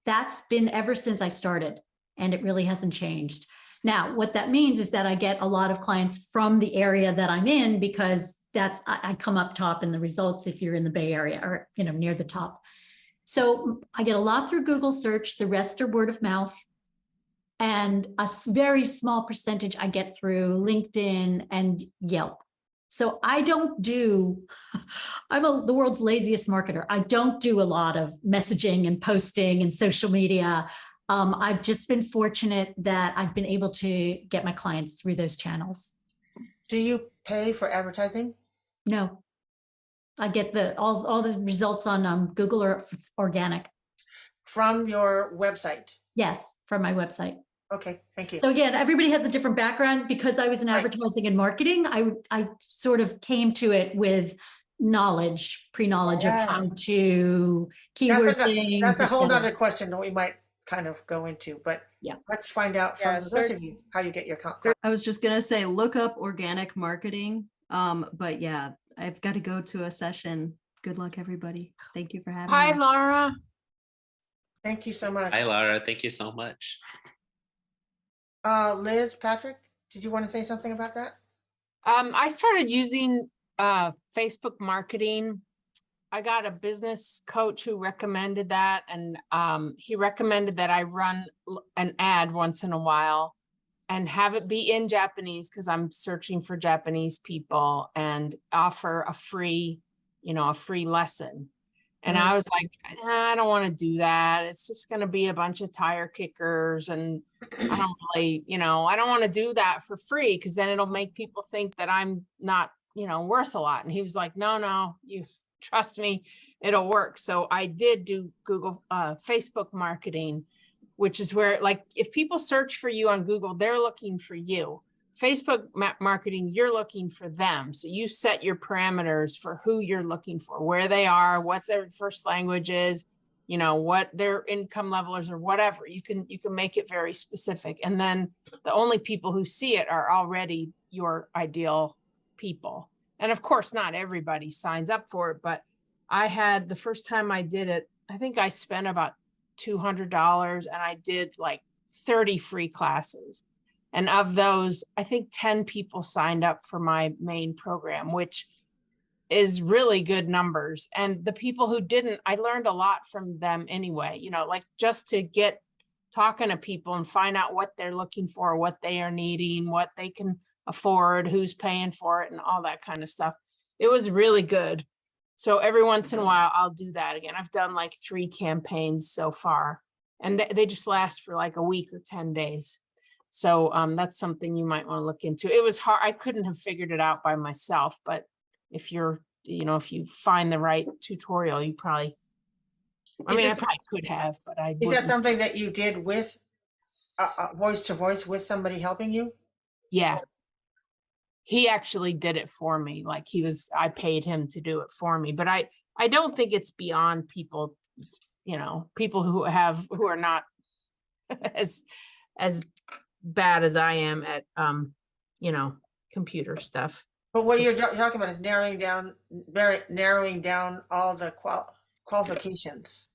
that's been ever since I started, and it really hasn't changed. Now, what that means is that I get a lot of clients from the area that I'm in, because I come up top in the results if you're in the Bay Area or, you know, near the top. So I get a lot through Google search. The rest are word of mouth, and a very small percentage I get through LinkedIn and Yelp. So I don't do, the world's laziest marketer. I don't do a lot of messaging and posting and social media. I've just been fortunate that I've been able to get my clients through those channels. Do you pay for advertising? No, I get all the results on Google or organic. From your website? Yes, from my website. Okay, thank you. So again, everybody has a different background. Because I was in advertising and marketing, I sort of came to it with pre-knowledge of how to keyword things. That's a whole nother question that we might kind of go into, but yeah, let's find out from the both of you how you get your clients. I was just gonna say, look up organic marketing. But yeah, I've got to go to a session. Good luck, everybody. Thank you for having me. Hi, Lara. Thank you so much. Hi, Lara. Thank you so much. Liz, Patryk, did you want to say something about that? I started using Facebook marketing. I got a business coach who recommended that, and he recommended that I run an ad once in a while and have it be in Japanese because I'm searching for Japanese people, and offer a free lesson. And I was like, I don't want to do that. It's just going to be a bunch of tire kickers. And I don't really, I don't want to do that for free because then it'll make people think that I'm not, worth a lot. And he was like, no, you trust me, it'll work. So I did do Facebook marketing, which is where, like, if people search for you on Google, they're looking for you. Facebook marketing, you're looking for them. So you set your parameters for who you're looking for, where they are, what their first language is, what their income level is, or whatever. You can make it very specific. And then the only people who see it are already your ideal people. And of course, not everybody signs up for it, but I had, the first time I did it, I think I spent about $200 and I did like 30 free classes. And of those, I think 10 people signed up for my main program, which is really good numbers. And the people who didn't, I learned a lot from them anyway, like just to get talking to people and find out what they're looking for, what they are needing, what they can afford, who's paying for it, and all that kind of stuff. It was really good. So every once in a while, I'll do that again. I've done like 3 campaigns so far, and they just last for like a week or 10 days. So that's something you might want to look into. It was hard. I couldn't have figured it out by myself, but if you're, if you find the right tutorial, you probably, I probably could have, but I Is that wouldn't. something that you did with voice to voice with somebody helping you? Yeah. He actually did it for me. Like I paid him to do it for me, but I don't think it's beyond people, people who are not as bad as I am at, computer stuff. But what you're talking about is narrowing down all the qualifications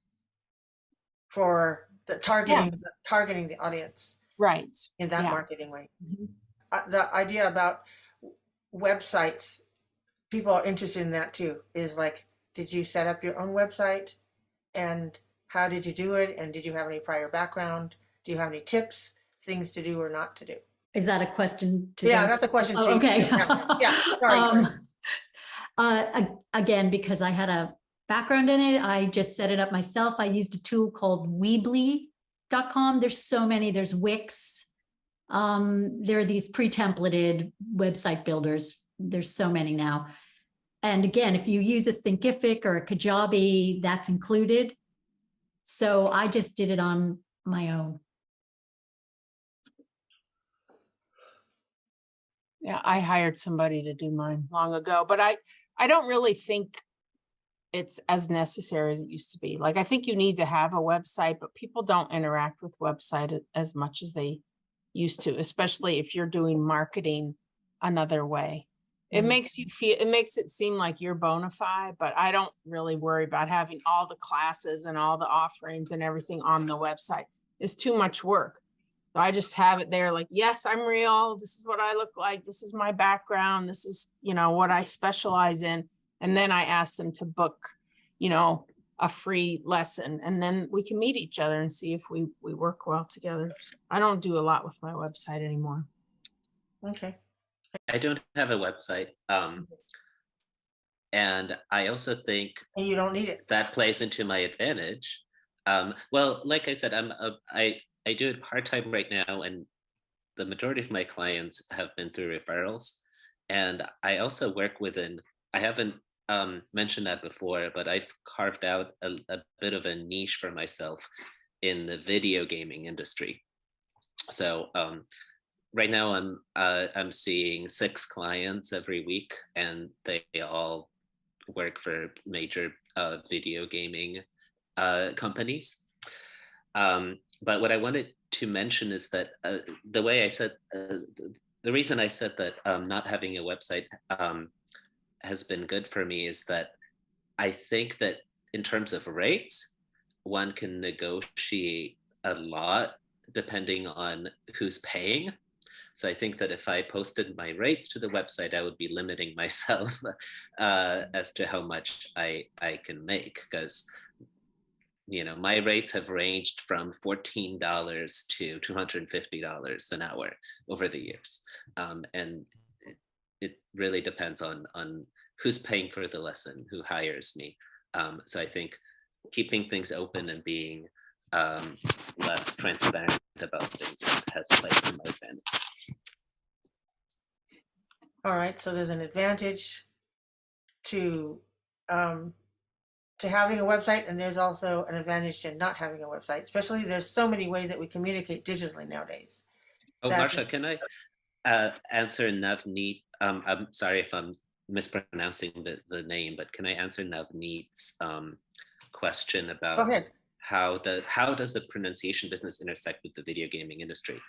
for the targeting the audience. Right. In that marketing way. Mm-hmm. The idea about websites, people are interested in that too, is like, did you set up your own website? And how did you do it? And did you have any prior background? Do you have any tips, things to do or not to do? Is that a question to Yeah, them? that's a question to okay. Yeah, sorry. Again, because I had a background in it, I just set it up myself. I used a tool called Weebly.com. There's so many. There's Wix. There are these pre-templated website builders. There's so many now. And again, if you use a Thinkific or a Kajabi, that's included. So I just did it on my own. Yeah, I hired somebody to do mine long ago, but I don't really think it's as necessary as it used to be. Like, I think you need to have a website, but people don't interact with website as much as they used to, especially if you're doing marketing another way. It makes it seem like you're bona fide, but I don't really worry about having all the classes and all the offerings and everything on the website. It's too much work. So I just have it there like, yes, I'm real. This is what I look like. This is my background. This is, what I specialize in. And then I ask them to book, a free lesson, and then we can meet each other and see if we work well together. I don't do a lot with my website anymore. Okay. I don't have a website. And I also think and you don't need it. That plays into my advantage. Well, like I said, I do it part-time right now, and the majority of my clients have been through referrals. And I also work I haven't mentioned that before, but I've carved out a bit of a niche for myself in the video gaming industry. So right now I'm seeing 6 clients every week, and they all work for major video gaming companies. But what I wanted to mention is that the reason I said that not having a website has been good for me is that I think that in terms of rates, one can negotiate a lot depending on who's paying. So I think that if I posted my rates to the website, I would be limiting myself as to how much I can make, because my rates have ranged from $14 to $250 an hour over the years, and it really depends on who's paying for the lesson, who hires me. So I think keeping things open and being less transparent about things has played to my advantage. All right, so there's an advantage to having a website, and there's also an advantage to not having a website. Especially, there's so many ways that we communicate digitally nowadays. Oh, Marsha, can I answer Navneet? I'm sorry if I'm mispronouncing the name, but can I answer Navneet's question Go about ahead. how does the pronunciation business intersect with the video gaming industry?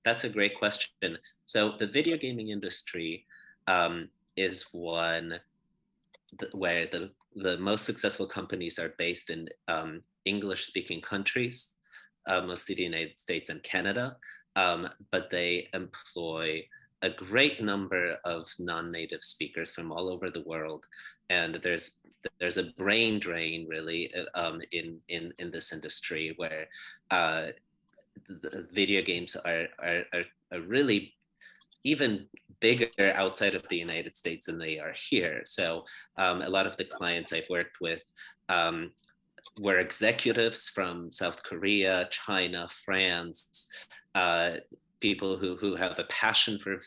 That's a great question. So the video gaming industry is one where the most successful companies are based in English-speaking countries, mostly the United States and Canada, but they employ a great number of non-native speakers from all over the world, and there's a brain drain really in this industry where the video games are really even bigger outside of the United States than they are here. So a lot of the clients I've worked with were executives from South Korea, China, France, people who have a passion for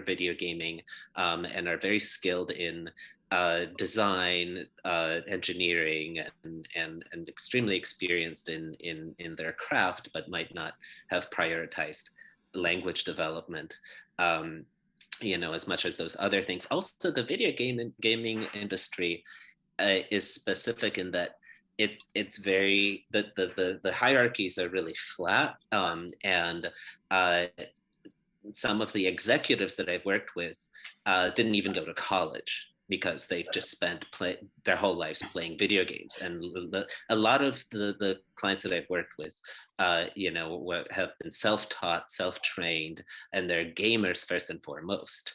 video gaming and are very skilled in design, engineering, and extremely experienced in their craft, but might not have prioritized language development as much as those other things. Also, the video gaming industry is specific in that it's very the hierarchies are really flat, and some of the executives that I've worked with didn't even go to college, because they've just spent their whole lives playing video games. And a lot of the clients that I've worked with, have been self-taught, self-trained, and they're gamers first and foremost,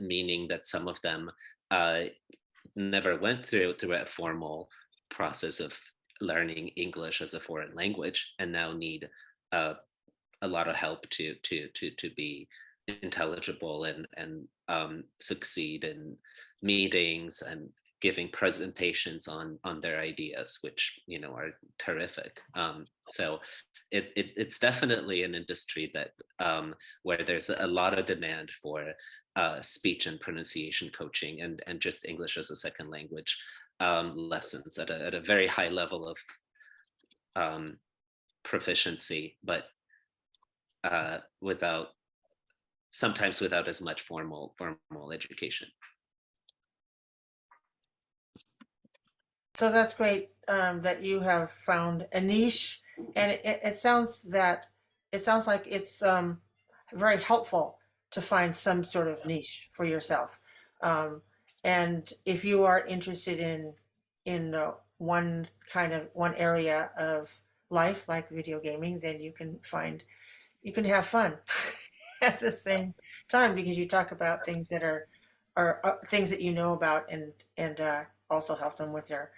meaning that some of them never went through a formal process of learning English as a foreign language, and now need a lot of help to be intelligible and succeed in meetings and giving presentations on their ideas, which are terrific. So it's definitely an industry that where there's a lot of demand for speech and pronunciation coaching and just English as a second language lessons at a very high level of proficiency, but sometimes without as much formal education. So that's great that you have found a niche, and it sounds like it's very helpful to find some sort of niche for yourself. And if you are interested in one area of life like video gaming, then you can have fun at the same time, because you talk about things that are things that you know about, and also help them with their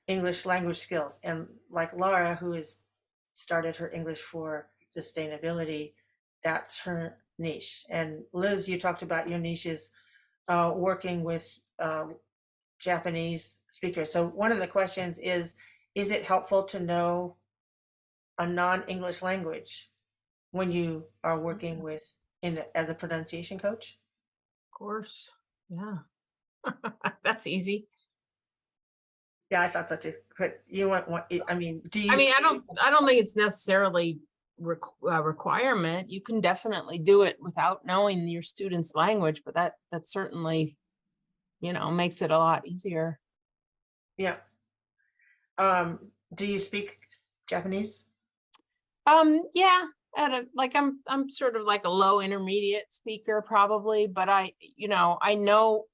English language skills. And like Lara, who has started her English for sustainability, that's her niche. And Liz, you talked about your niches working with Japanese speakers. So one of the questions is it helpful to know a non-English language when you are working as a pronunciation coach? Of course. Yeah. That's easy. Yeah, I thought so too. But you want I mean, I don't think it's necessarily a requirement. You can definitely do it without knowing your student's language, but that certainly, makes it a lot easier. Yeah. Do you speak Japanese? Yeah, I'm sort of like a low intermediate speaker probably, but I know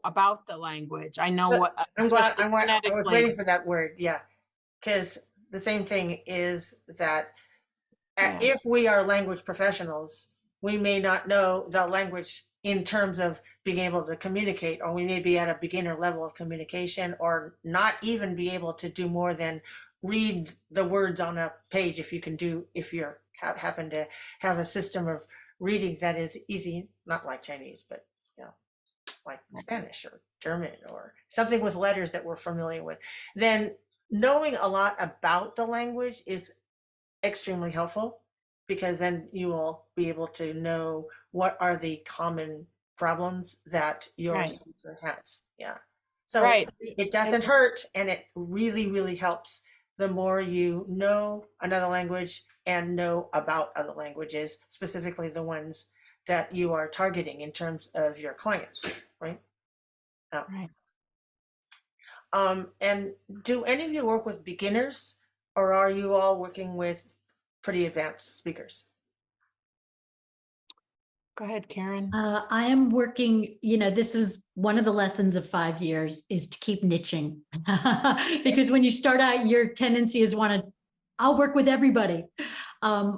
about the language. I know what, I'm glad I was phonetically. waiting for that word. Yeah. Because the same thing is that Yeah. if we are language professionals, we may not know the language in terms of being able to communicate, or we may be at a beginner level of communication, or not even be able to do more than read the words on a page. If you can do, if you're happen to have a system of readings that is easy, not like Chinese, but you know, like Spanish or German or something with letters that we're familiar with, then knowing a lot about the language is extremely helpful, because then you will be able to know what are the common problems that your Right. speaker has. Yeah. So Right. it doesn't hurt, and it really, really helps the more you know another language and know about other languages, specifically the ones that you are targeting in terms of your clients, right? Right. And do any of you work with beginners, or are you all working with pretty advanced speakers? Go ahead, Karen. I am working, you know, this is one of the lessons of 5 years, is to keep niching. Because when you start out, your tendency is I'll work with everybody,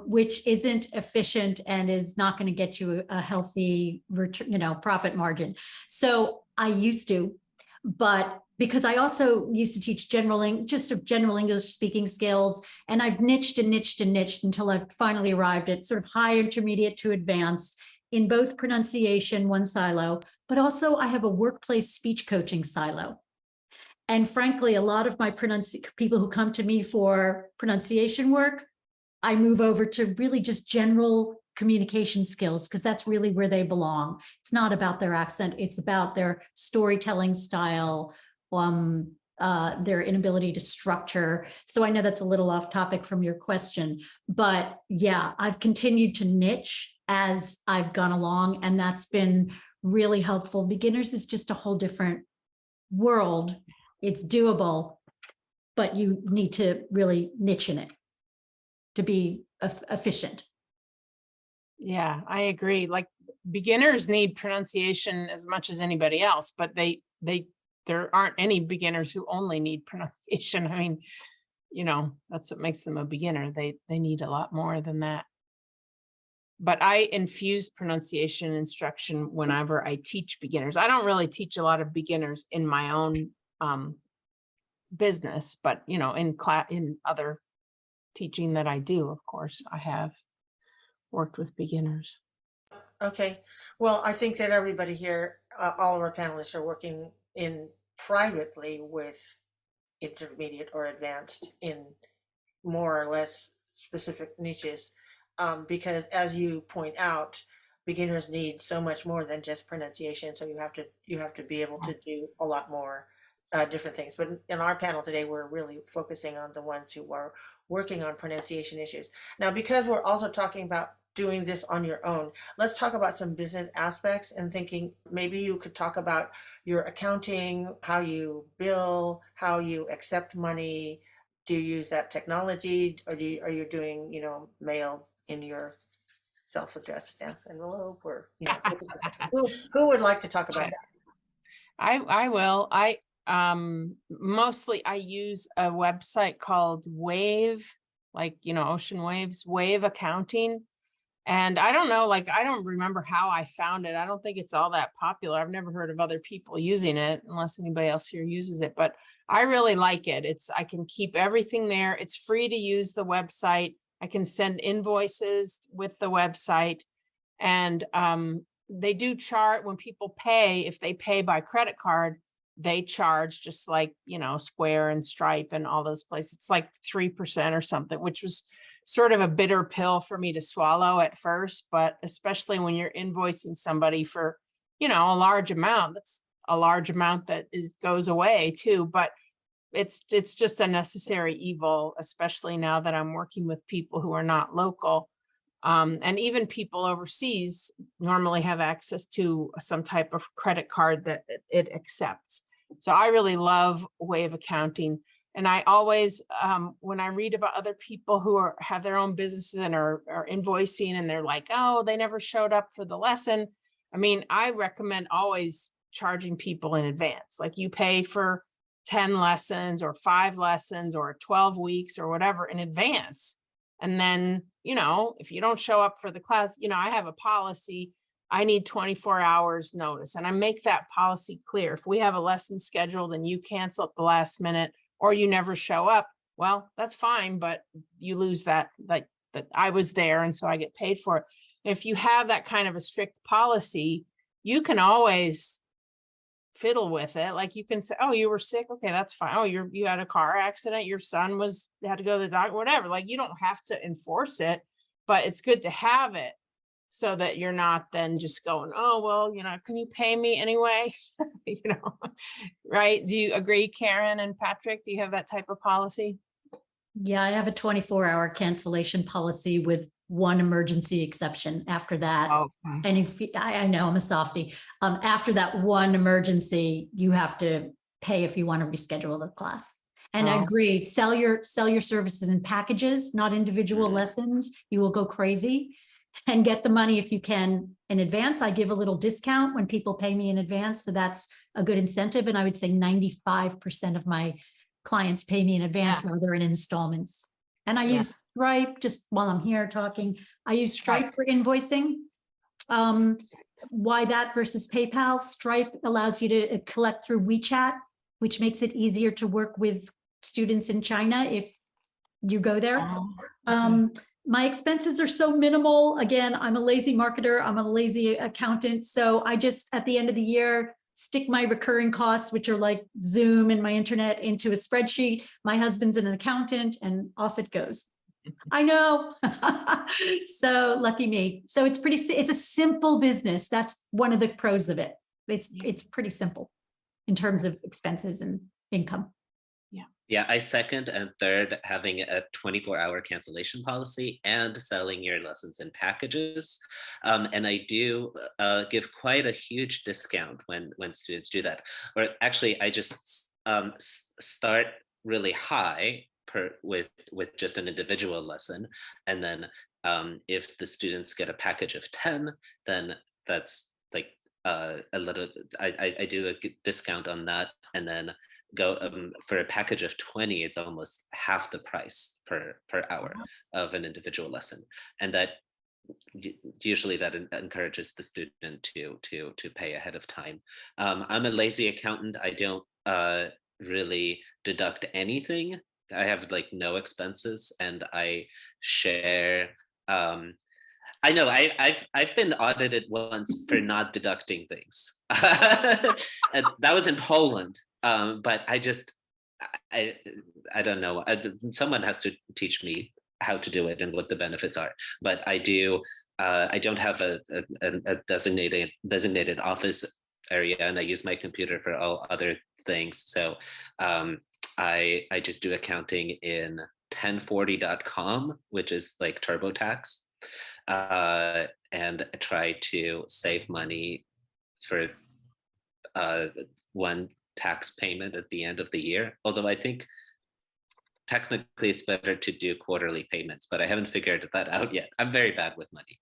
which isn't efficient and is not going to get you a healthy return, you know, profit margin. So I used to, but because I also used to teach general English speaking skills, and I've niched and niched and niched until I've finally arrived at sort of high, intermediate to advanced in both pronunciation, one silo, but also I have a workplace speech coaching silo. And frankly, a lot of my people who come to me for pronunciation work, I move over to really just general communication skills, because that's really where they belong. It's not about their accent, it's about their storytelling style, their inability to structure. So I know that's a little off topic from your question, but yeah, I've continued to niche as I've gone along, and that's been really helpful. Beginners is just a whole different world. It's doable, but you need to really niche in it to be efficient. Yeah, I agree. Like, beginners need pronunciation as much as anybody else, but there aren't any beginners who only need pronunciation. I mean, you know, that's what makes them a beginner. They need a lot more than that. But I infuse pronunciation instruction whenever I teach beginners. I don't really teach a lot of beginners in my own business, but you know, in other teaching that I do, of course, I have worked with beginners. Okay. Well, I think that everybody here, all of our panelists are working in privately with intermediate or advanced in more or less specific niches. Because as you point out, beginners need so much more than just pronunciation. So you have to be able to do a lot more different things. But in our panel today, we're really focusing on the ones who are working on pronunciation issues. Now, because we're also talking about doing this on your own, let's talk about some business aspects, and thinking maybe you could talk about your accounting, how you bill, how you accept money. Do you use that technology, or are you doing, you know, mail in your self-addressed stamp envelope, or you know, who would like to talk about that? I will. Mostly I use a website called Wave, like, you know, ocean waves, Wave Accounting. And I don't know, like, I don't remember how I found it. I don't think it's all that popular. I've never heard of other people using it, unless anybody else here uses it, but I really like it. I can keep everything there. It's free to use the website. I can send invoices with the website, and they do charge when people pay. If they pay by credit card, they charge, just like, you know, Square and Stripe and all those places. It's like 3% or something, which was sort of a bitter pill for me to swallow at first, but especially when you're invoicing somebody for, you know, a large amount, that's a large amount that goes away too. But it's just a necessary evil, especially now that I'm working with people who are not local. And even people overseas normally have access to some type of credit card that it accepts. So I really love Wave Accounting. And I always, when I read about other people who have their own businesses and are invoicing, and they're like, oh, they never showed up for the lesson. I mean, I recommend always charging people in advance. Like, you pay for 10 lessons or 5 lessons or 12 weeks or whatever in advance. And then, if you don't show up for the class, I have a policy, I need 24 hours notice, and I make that policy clear. If we have a lesson scheduled and you cancel at the last minute or you never show up, well, that's fine, but you lose that, like, that I was there and so I get paid for it. If you have that kind of a strict policy, you can always fiddle with it. Like, you can say, oh, you were sick. Okay, that's fine. Oh, you had a car accident. Your son had to go to the doctor, whatever. Like, you don't have to enforce it, but it's good to have it so that you're not then just going, oh, well, can you pay me anyway? Right? Do you agree, Karen and Patryk? Do you have that type of policy? Yeah, I have a 24-hour cancellation policy with one emergency exception. After that, Okay. and if I know I'm a softie, after that one emergency, you have to pay if you want to reschedule the class. And I agree, sell your services in packages, not individual lessons. You will go crazy, and get the money if you can in advance. I give a little discount when people pay me in advance, so that's a good incentive. And I would say 95% of my clients pay me in advance rather than in installments. And I use Stripe, just while I'm here talking, I use Stripe for invoicing. Why that versus PayPal? Stripe allows you to collect through WeChat, which makes it easier to work with students in China if you go there. My expenses are so minimal. Again, I'm a lazy marketer. I'm a lazy accountant. So I just, at the end of the year, stick my recurring costs, which are like Zoom and my internet, into a spreadsheet. My husband's an accountant, and off it goes. I know. So lucky me. So it's a simple business. That's one of the pros of it. It's pretty simple in terms of expenses and income. Yeah, I second and third having a 24-hour cancellation policy and selling your lessons in packages. And I do give quite a huge discount when students do that. Or actually, I just start really high with just an individual lesson. And then if the students get a package of 10, then that's like a little, I do a discount on that. And then go for a package of 20, it's almost half the price per hour of an individual lesson, and that usually that encourages the student to pay ahead of time. I'm a lazy accountant. I don't really deduct anything. I have like no expenses, and I share. I know I've been audited once for not deducting things. And that was in Poland. But I don't know. Someone has to teach me how to do it and what the benefits are. But I do. I don't have a designated office area, and I use my computer for all other things. So I just do accounting in 1040.com, which is like TurboTax, and try to save money for one tax payment at the end of the year. Although I think technically it's better to do quarterly payments, but I haven't figured that out yet. I'm very bad with money,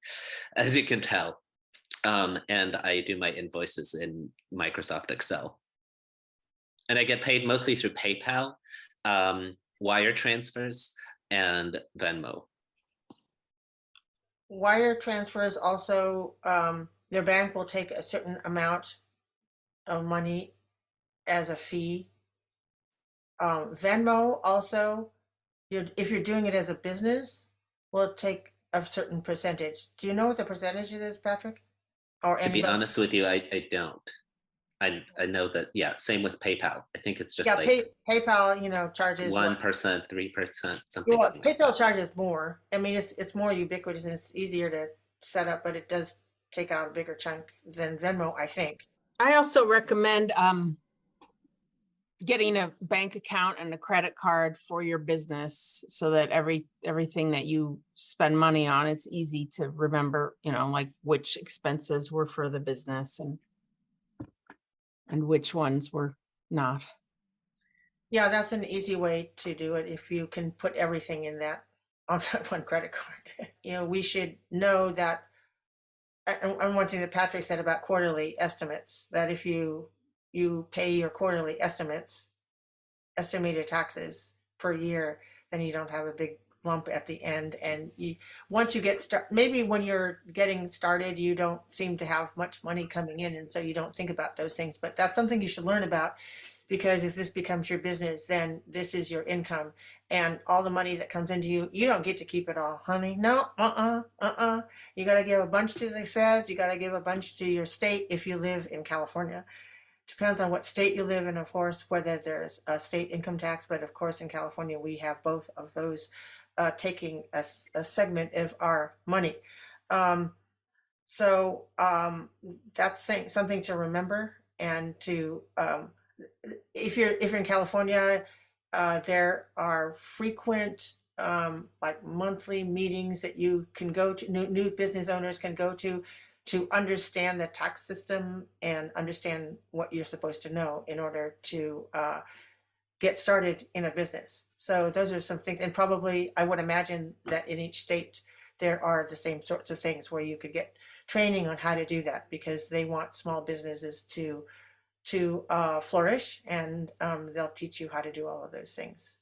as you can tell. And I do my invoices in Microsoft Excel. And I get paid mostly through PayPal, wire transfers, and Venmo. Wire transfers also, their bank will take a certain amount of money as a fee. Venmo also, if you're doing it as a business, will take a certain percentage. Do you know what the percentage is, Patryk? Or to be honest with you, I don't. I know that, yeah, same with PayPal. I think it's just PayPal, charges 1%, 3%, something. Well, PayPal charges more. I mean, it's more ubiquitous and it's easier to set up, but it does take out a bigger chunk than Venmo, I think. I also recommend getting a bank account and a credit card for your business so that everything that you spend money on, it's easy to remember, like which expenses were for the business and which ones were not. Yeah, that's an easy way to do it if you can put everything in that on that one credit card. We should know that, and one thing that Patryk said about quarterly estimates, that if you pay your quarterly estimated taxes per year, then you don't have a big lump at the end. And once you get started, maybe when you're getting started, you don't seem to have much money coming in, and so you don't think about those things. But that's something you should learn about, because if this becomes your business, then this is your income, and all the money that comes into you, you don't get to keep it all, honey. No, You got to give a bunch to the feds. You got to give a bunch to your state if you live in California. Depends on what state you live in, of course, whether there's a state income tax. But of course, in California, we have both of those taking a segment of our money. So that's something to remember. And to if you're in California, there are frequent like monthly meetings that you can go to, new business owners can go to understand the tax system and understand what you're supposed to know in order to get started in a business. So those are some things, and probably I would imagine that in each state there are the same sorts of things where you could get training on how to do that, because they want small businesses to flourish, and they'll teach you how to do all of those things.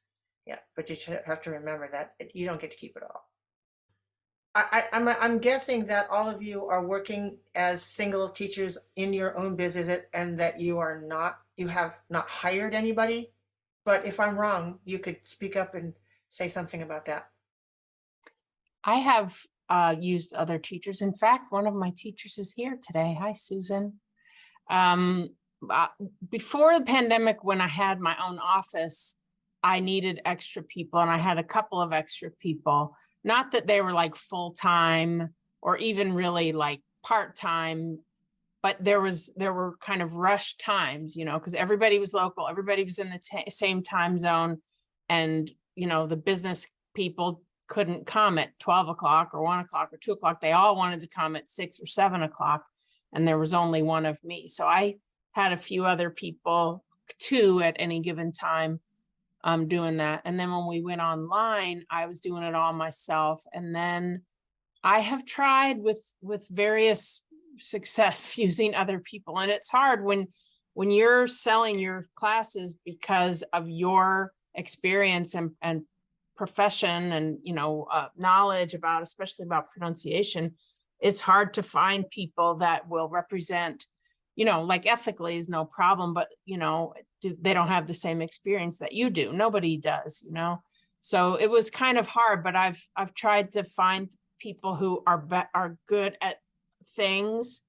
Yeah, but you should have to remember that you don't get to keep it all. I'm guessing that all of you are working as single teachers in your own business, and that you have not hired anybody. But if I'm wrong, you could speak up and say something about that. I have used other teachers. In fact, one of my teachers is here today. Hi, Susan. Before the pandemic, when I had my own office, I needed extra people, and I had a couple of extra people. Not that they were like full-time or even really like part-time, but there were kind of rushed times, because everybody was local, everybody was in the same time zone, and the business people couldn't come at 12 o'clock or 1 o'clock or 2 o'clock. They all wanted to come at 6 or 7 o'clock, and there was only one of me. So I had a few other people, 2 at any given time, doing that. And then when we went online, I was doing it all myself. And then I have tried with various success using other people. And it's hard when you're selling your classes because of your experience and profession and, knowledge about, especially about pronunciation. It's hard to find people that will represent, like ethically is no problem, but, they don't have the same experience that you do. Nobody does, So it was kind of hard, but I've tried to find people who are good at things,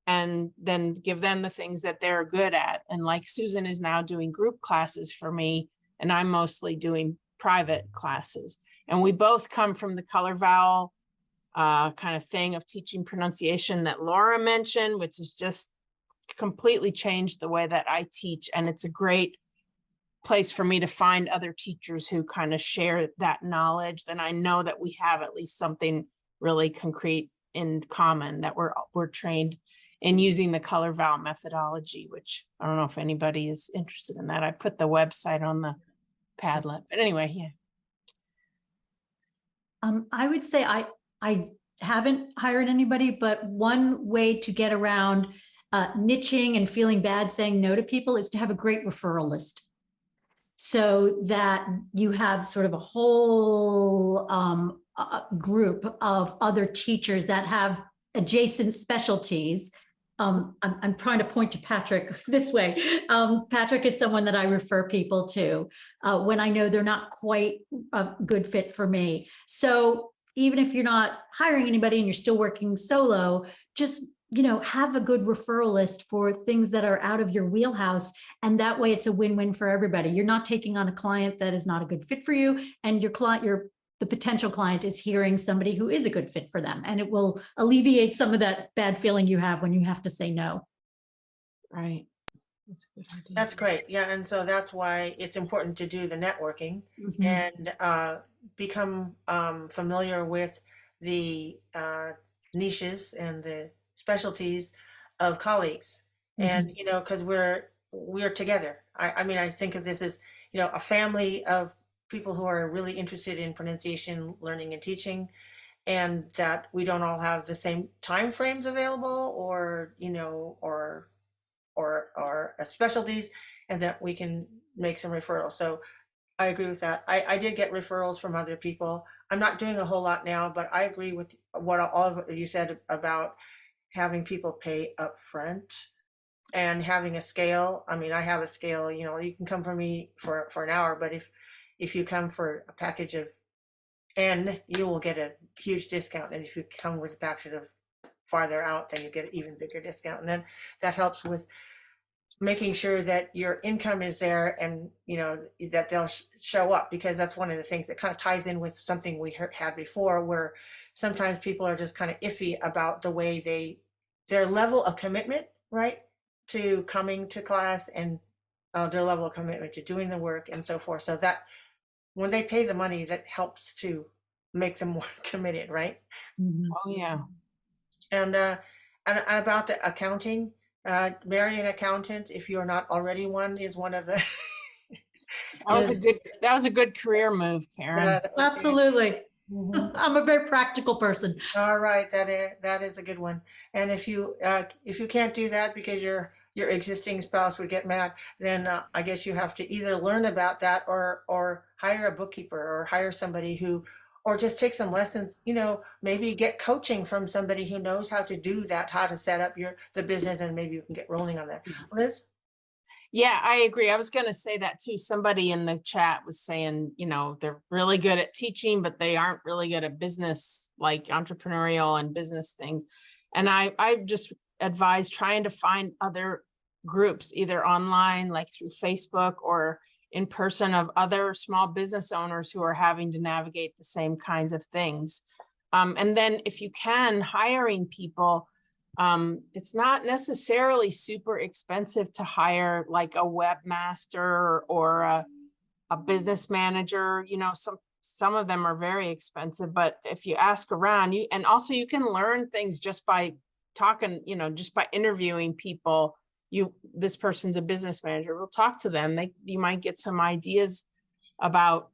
and then give them the things that they're good at. And like Susan is now doing group classes for me, and I'm mostly doing private classes. And we both come from the color vowel kind of thing of teaching pronunciation that Lara mentioned, which is just completely changed the way that I teach. And it's a great place for me to find other teachers who kind of share that knowledge. Then I know that we have at least something really concrete in common, that we're trained in using the color vowel methodology, which I don't know if anybody is interested in that. I put the website on the Padlet, but anyway, yeah. I would say I haven't hired anybody, but one way to get around niching and feeling bad saying no to people is to have a great referral list, so that you have sort of a whole group of other teachers that have adjacent specialties. I'm trying to point to Patryk this way. Patryk is someone that I refer people to when I know they're not quite a good fit for me. So even if you're not hiring anybody and you're still working solo, just have a good referral list for things that are out of your wheelhouse. And that way it's a win-win for everybody. You're not taking on a client that is not a good fit for you, and the potential client is hearing somebody who is a good fit for them. And it will alleviate some of that bad feeling you have when you have to say no. Right. That's a good idea. That's great. Yeah. And so that's why it's important to do the networking and become familiar with the niches and the specialties of colleagues. And because we're together. I mean, I think of this as a family of people who are really interested in pronunciation, learning, and teaching, and that we don't all have the same time frames available, or specialties, and that we can make some referrals. So I agree with that. I did get referrals from other people. I'm not doing a whole lot now, but I agree with what all of you said about having people pay up front and having a scale. I mean, I have a scale, you know, you can come for me for an hour, but if you come for a package of N, you will get a huge discount. And if you come with a package of farther out, then you get an even bigger discount. And then that helps with making sure that your income is there, and you know that they'll show up, because that's one of the things that kind of ties in with something we had before, where sometimes people are just kind of iffy about the way their level of commitment, right, to coming to class, and their level of commitment to doing the work and so forth. So that when they pay the money, that helps to make them more committed, right? Oh, yeah. And about the accounting, marry an accountant if you're not already one is one of the. That was a good career move, Karen. Yeah, that was good. Absolutely. Mhm. I'm a very practical person. All right, that is a good one. And if you can't do that because your existing spouse would get mad, then I guess you have to either learn about that, or hire a bookkeeper, or hire somebody who, or just take some lessons, you know, maybe get coaching from somebody who knows how to do that, how to set up the business, and maybe you can get rolling on that. Liz? Yeah, I agree. I was going to say that too. Somebody in the chat was saying, you know, they're really good at teaching, but they aren't really good at business, like entrepreneurial and business things. And I just advise trying to find other groups, either online, like through Facebook, or in person, of other small business owners who are having to navigate the same kinds of things. And then if you can, hiring people, it's not necessarily super expensive to hire like a webmaster or a business manager. You know, some of them are very expensive, but if you ask around, and also you can learn things just by talking, you know, just by interviewing people. This person's a business manager, we'll talk to them. You might get some ideas about,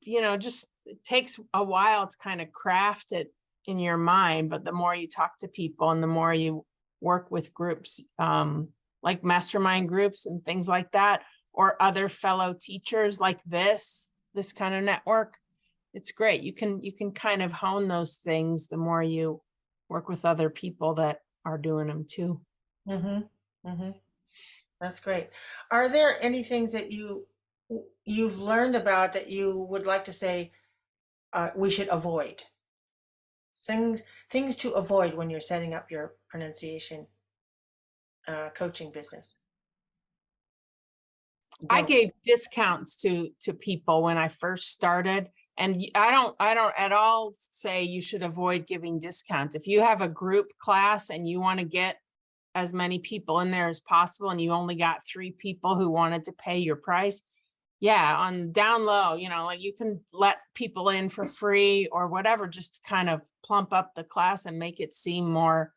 you know, just it takes a while to kind of craft it in your mind, but the more you talk to people and the more you work with groups, like mastermind groups and things like that, or other fellow teachers like this kind of network, it's great. You can kind of hone those things the more you work with other people that are doing them too. Mm-hmm. Mm-hmm. That's great. Are there any things that you've learned about that you would like to say we should avoid? Things to avoid when you're setting up your pronunciation coaching business. I gave discounts to people when I first started, and I don't at all say you should avoid giving discounts. If you have a group class and you want to get as many people in there as possible, and you only got 3 people who wanted to pay your price, yeah, on down low, you know, like you can let people in for free or whatever, just to kind of plump up the class and make it seem more,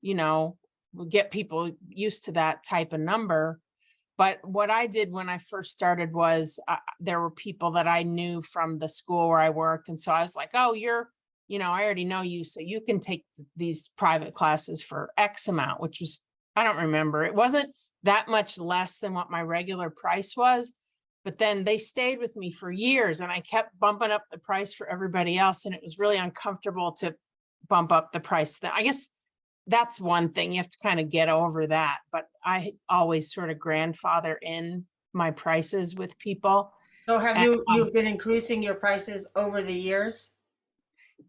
you know, get people used to that type of number. But what I did when I first started was there were people that I knew from the school where I worked. And so I was like, oh, you know, I already know you, so you can take these private classes for X amount, which was, I don't remember. It wasn't that much less than what my regular price was. But then they stayed with me for years, and I kept bumping up the price for everybody else. And it was really uncomfortable to bump up the price. I guess that's one thing. You have to kind of get over that. But I always sort of grandfather in my prices with people. So have you've been increasing your prices over the years?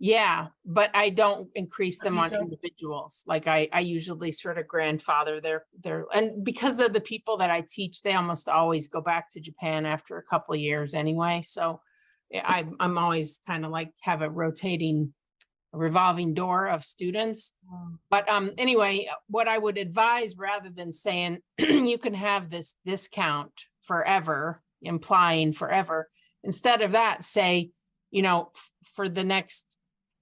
Yeah, but I don't increase them on individuals. Like I usually sort of grandfather their, and because they're the people that I teach, they almost always go back to Japan after a couple of years anyway. So I'm always kind of like have a revolving door of students. But anyway, what I would advise, rather than saying you can have this discount forever, implying forever, instead of that, say, you know, for the next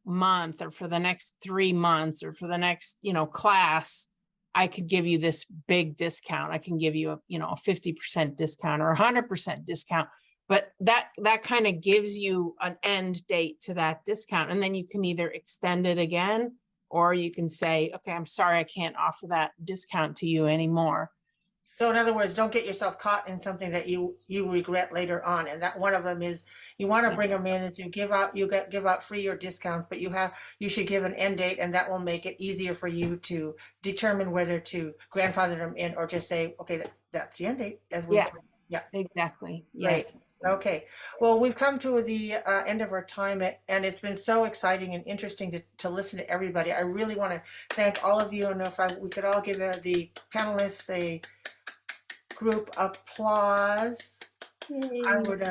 month, or for the next 3 months, or for the next, you know, class, I could give you this big discount. I can give you a 50% discount or 100% discount. But that kind of gives you an end date to that discount. And then you can either extend it again, or you can say, okay, I'm sorry, I can't offer that discount to you anymore. So in other words, don't get yourself caught in something that you regret later on. And that one of them is you want to bring them in and to give out free or discounts, but you should give an end date, and that will make it easier for you to determine whether to grandfather them in or just say, okay, that's the end date. Yeah, exactly. Right. Yes. Okay. Well, we've come to the end of our time, and it's been so exciting and interesting to listen to everybody. I really want to thank all of you, and if we could all give the panelists a group applause. I would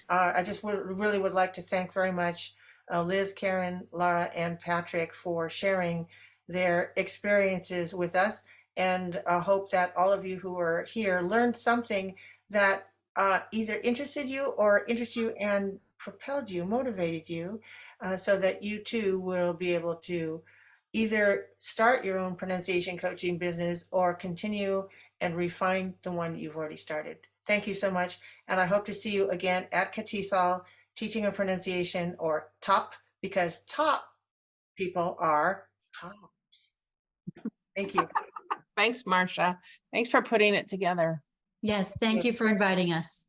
I just really would like to thank very much Liz, Karen, Lara, and Patryk for sharing their experiences with us, and hope that all of you who are here learned something that either interested you or interested you and propelled you, motivated you, so that you too will be able to either start your own pronunciation coaching business or continue and refine the one you've already started. Thank you so much. And I hope to see you again at Katisal, teaching a pronunciation, or TOP, because top people are tops. Thank you. Thanks, Marsha. Thanks for putting it together. Yes, thank you for inviting us.